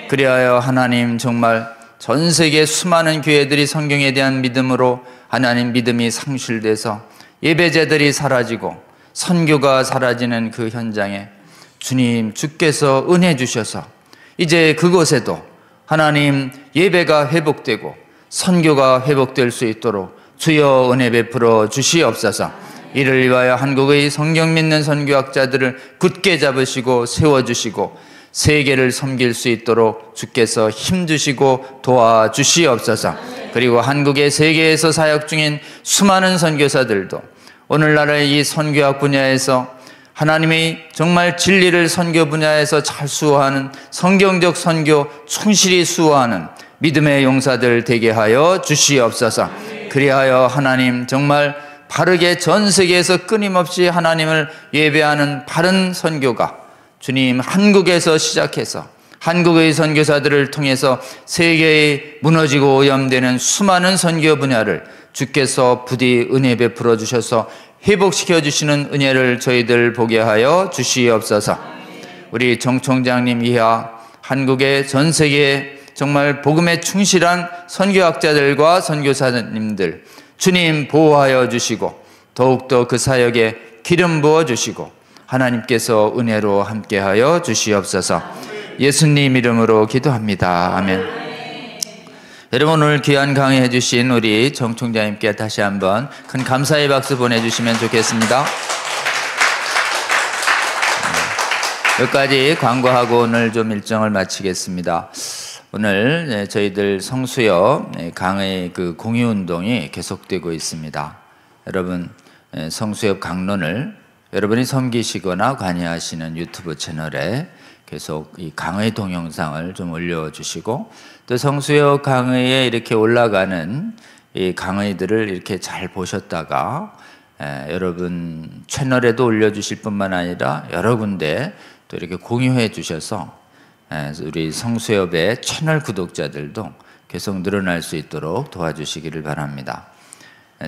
그리하여 하나님 정말 전 세계 수많은 교회들이 성경에 대한 믿음으로 하나님 믿음이 상실돼서 예배자들이 사라지고 선교가 사라지는 그 현장에 주님 주께서 은혜 주셔서 이제 그곳에도 하나님 예배가 회복되고 선교가 회복될 수 있도록 주여 은혜 베풀어 주시옵소서. 이를 위하여 한국의 성경 믿는 선교학자들을 굳게 잡으시고 세워주시고 세계를 섬길 수 있도록 주께서 힘주시고 도와주시옵소서. 그리고 한국의 세계에서 사역 중인 수많은 선교사들도 오늘날의 이 선교학 분야에서 하나님이 정말 진리를 선교 분야에서 잘 수호하는 성경적 선교 충실히 수호하는 믿음의 용사들 되게 하여 주시옵소서. 그리하여 하나님 정말 바르게 전 세계에서 끊임없이 하나님을 예배하는 바른 선교가 주님 한국에서 시작해서 한국의 선교사들을 통해서 세계에 무너지고 오염되는 수많은 선교 분야를 주께서 부디 은혜 베풀어 주셔서 회복시켜 주시는 은혜를 저희들 보게 하여 주시옵소서. 우리 정 총장님 이하 한국의 전 세계에 정말 복음에 충실한 선교학자들과 선교사님들 주님 보호하여 주시고 더욱더 그 사역에 기름 부어 주시고 하나님께서 은혜로 함께하여 주시옵소서. 예수님 이름으로 기도합니다. 아멘. 여러분 오늘 귀한 강의해 주신 우리 정 총장님께 다시 한번 큰 감사의 박수 보내주시면 좋겠습니다. 여기까지 광고하고 오늘 좀 일정을 마치겠습니다. 오늘 저희들 성수여 강의 그 공유운동이 계속되고 있습니다. 여러분 성수여 강론을 여러분이 섬기시거나 관여하시는 유튜브 채널에 계속 이 강의 동영상을 좀 올려주시고 또 성수여 강의에 이렇게 올라가는 이 강의들을 이렇게 잘 보셨다가 여러분 채널에도 올려주실 뿐만 아니라 여러 군데 또 이렇게 공유해 주셔서 우리 성수협의 채널 구독자들도 계속 늘어날 수 있도록 도와주시기를 바랍니다.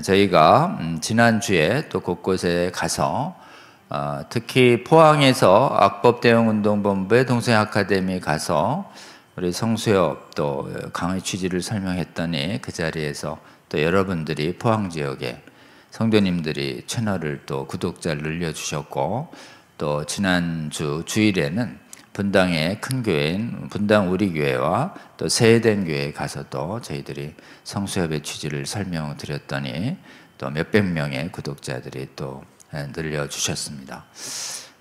저희가 지난주에 또 곳곳에 가서 특히 포항에서 악법대응운동본부의 동성아카데미에 가서 우리 성수협 또 강의 취지를 설명했더니 그 자리에서 또 여러분들이 포항 지역에 성도님들이 채널을 또 구독자를 늘려주셨고, 또 지난주 주일에는 분당의 큰 교회인 분당 우리교회와 또 세해된 교회에 가서도 저희들이 성수협의 취지를 설명드렸더니 또 몇백 명의 구독자들이 또 늘려주셨습니다.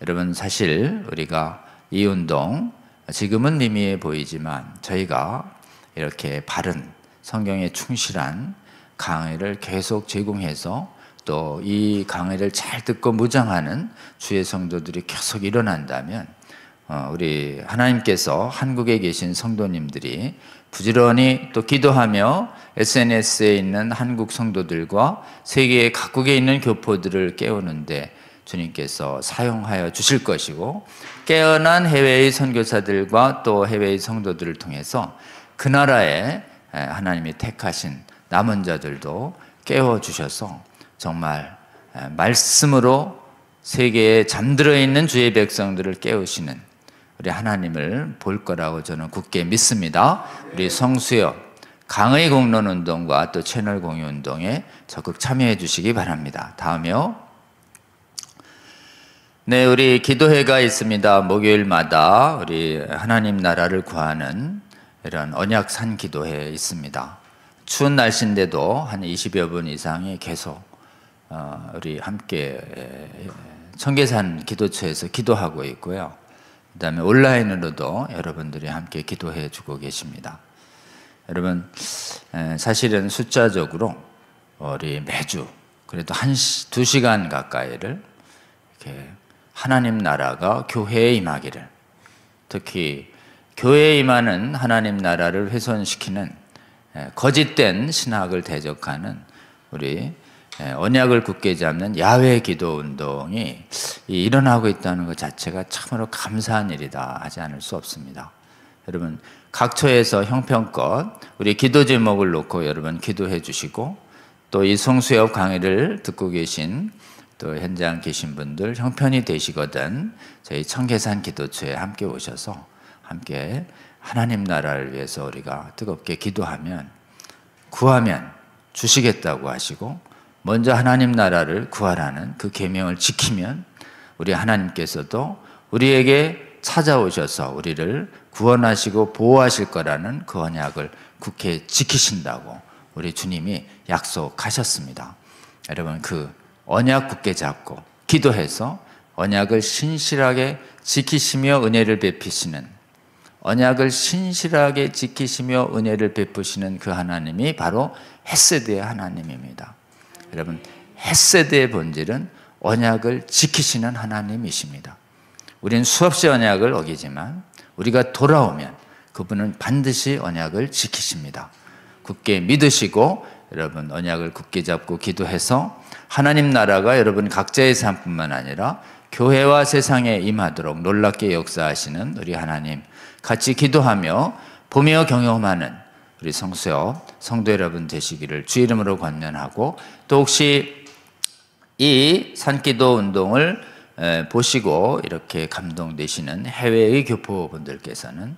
여러분, 사실 우리가 이 운동 지금은 미미해 보이지만 저희가 이렇게 바른 성경에 충실한 강의를 계속 제공해서 또 이 강의를 잘 듣고 무장하는 주의 성도들이 계속 일어난다면 우리 하나님께서 한국에 계신 성도님들이 부지런히 또 기도하며 SNS에 있는 한국 성도들과 세계 각국에 있는 교포들을 깨우는데 주님께서 사용하여 주실 것이고, 깨어난 해외의 선교사들과 또 해외의 성도들을 통해서 그 나라에 하나님이 택하신 남은 자들도 깨워주셔서 정말 말씀으로 세계에 잠들어 있는 주의 백성들을 깨우시는 우리 하나님을 볼 거라고 저는 굳게 믿습니다. 우리 성수협 강의 공론 운동과 또 채널 공유 운동에 적극 참여해 주시기 바랍니다. 다음이요. 네, 우리 기도회가 있습니다. 목요일마다 우리 하나님 나라를 구하는 이런 언약산 기도회 있습니다. 추운 날씨인데도 한 20여 분 이상이 계속 우리 함께 청계산 기도처에서 기도하고 있고요. 그 다음에 온라인으로도 여러분들이 함께 기도해 주고 계십니다. 여러분, 사실은 숫자적으로 우리 매주 그래도 2시간 가까이를 이렇게 하나님 나라가 교회에 임하기를, 특히 교회에 임하는 하나님 나라를 훼손시키는 거짓된 신학을 대적하는 우리 언약을 굳게 잡는 야외 기도 운동이 일어나고 있다는 것 자체가 참으로 감사한 일이다 하지 않을 수 없습니다. 여러분, 각처에서 형편껏 우리 기도 제목을 놓고 여러분 기도해 주시고, 또 이 성수협 강의를 듣고 계신 또 현장 계신 분들 형편이 되시거든 저희 청계산 기도처에 함께 오셔서 함께 하나님 나라를 위해서 우리가 뜨겁게 기도하면, 구하면 주시겠다고 하시고, 먼저 하나님 나라를 구하라는 그 계명을 지키면 우리 하나님께서도 우리에게 찾아오셔서 우리를 구원하시고 보호하실 거라는 그 언약을 굳게 지키신다고 우리 주님이 약속하셨습니다. 여러분, 그 언약 굳게 잡고 기도해서 언약을 신실하게 지키시며 은혜를 베푸시는, 언약을 신실하게 지키시며 은혜를 베푸시는 그 하나님이 바로 헤세드의 하나님입니다. 여러분, 헤세드의 본질은 언약을 지키시는 하나님이십니다. 우리는 수없이 언약을 어기지만 우리가 돌아오면 그분은 반드시 언약을 지키십니다. 굳게 믿으시고 여러분 언약을 굳게 잡고 기도해서 하나님 나라가 여러분 각자의 삶뿐만 아니라 교회와 세상에 임하도록 놀랍게 역사하시는 우리 하나님 같이 기도하며 보며 경험하는 우리 성수협 성도 여러분 되시기를 주 이름으로 권면하고, 또 혹시 이 산기도 운동을 보시고 이렇게 감동되시는 해외의 교포분들께서는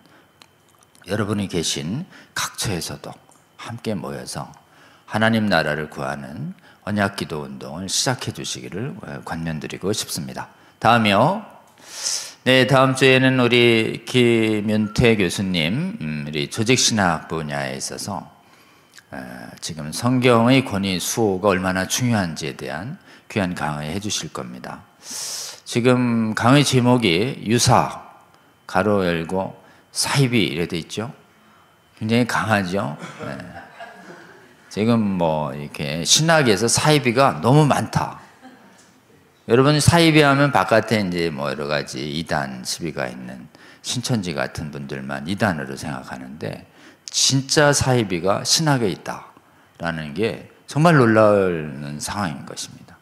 여러분이 계신 각처에서도 함께 모여서 하나님 나라를 구하는 언약기도 운동을 시작해 주시기를 권면드리고 싶습니다. 다음이요. 네, 다음 주에는 우리 김윤태 교수님, 우리 조직신학 분야에 있어서 지금 성경의 권위 수호가 얼마나 중요한지에 대한 귀한 강의 해주실 겁니다. 지금 강의 제목이 유사, 가로 열고 사이비 이래 돼 있죠. 굉장히 강하죠. 네. 지금 뭐 이렇게 신학에서 사이비가 너무 많다. 여러분, 사이비 하면 바깥에 이제 뭐 여러 가지 이단 시비가 있는 신천지 같은 분들만 이단으로 생각하는데, 진짜 사이비가 신학에 있다라는 게 정말 놀라운 상황인 것입니다.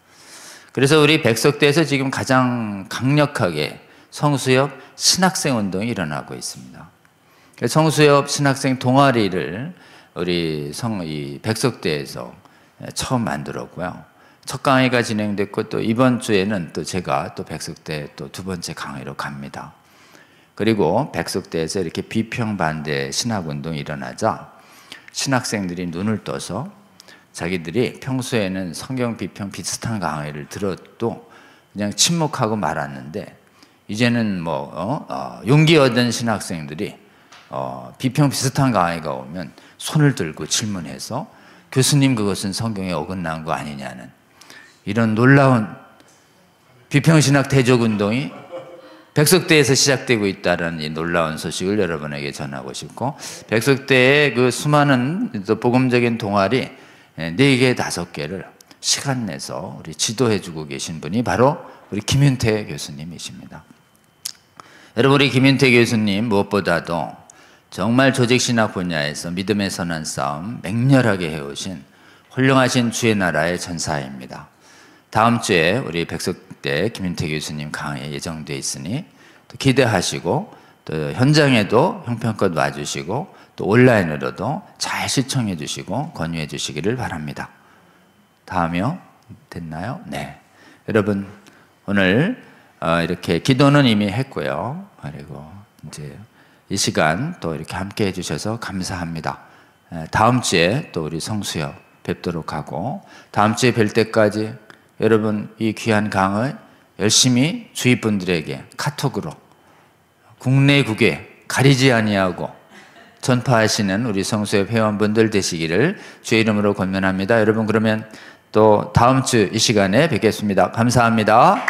그래서 우리 백석대에서 지금 가장 강력하게 성수협 신학생 운동이 일어나고 있습니다. 성수협 신학생 동아리를 우리 이 백석대에서 처음 만들었고요. 첫 강의가 진행됐고 또 이번 주에는 또 제가 또 백석대 또 두 번째 강의로 갑니다. 그리고 백석대에서 이렇게 비평반대 신학운동이 일어나자 신학생들이 눈을 떠서 자기들이 평소에는 성경 비평 비슷한 강의를 들어도 그냥 침묵하고 말았는데 이제는 용기 얻은 신학생들이 비평 비슷한 강의가 오면 손을 들고 질문해서 교수님 그것은 성경에 어긋난 거 아니냐는 이런 놀라운 비평신학 대적운동이 백석대에서 시작되고 있다는 이 놀라운 소식을 여러분에게 전하고 싶고, 백석대의 그 수많은 또 복음적인 동아리 4개, 5개를 시간 내서 우리 지도해주고 계신 분이 바로 우리 김윤태 교수님이십니다. 여러분, 우리 김윤태 교수님 무엇보다도 정말 조직신학 분야에서 믿음의 선한 싸움 맹렬하게 해오신 훌륭하신 주의 나라의 전사입니다. 다음 주에 우리 백석대 김윤태 교수님 강의 예정되어 있으니 또 기대하시고 또 현장에도 형편껏 와주시고 또 온라인으로도 잘 시청해 주시고 권유해 주시기를 바랍니다. 다음이요? 됐나요? 네. 여러분, 오늘 이렇게 기도는 이미 했고요. 그리고 이제 이 시간 또 이렇게 함께 해주셔서 감사합니다. 다음 주에 또 우리 성수여 뵙도록 하고, 다음 주에 뵐 때까지 여러분 이 귀한 강을 열심히 주위 분들에게 카톡으로 국내국외 가리지 아니하고 전파하시는 우리 성수의 회원분들 되시기를 주의 이름으로 권면합니다. 여러분, 그러면 또 다음 주 이 시간에 뵙겠습니다. 감사합니다.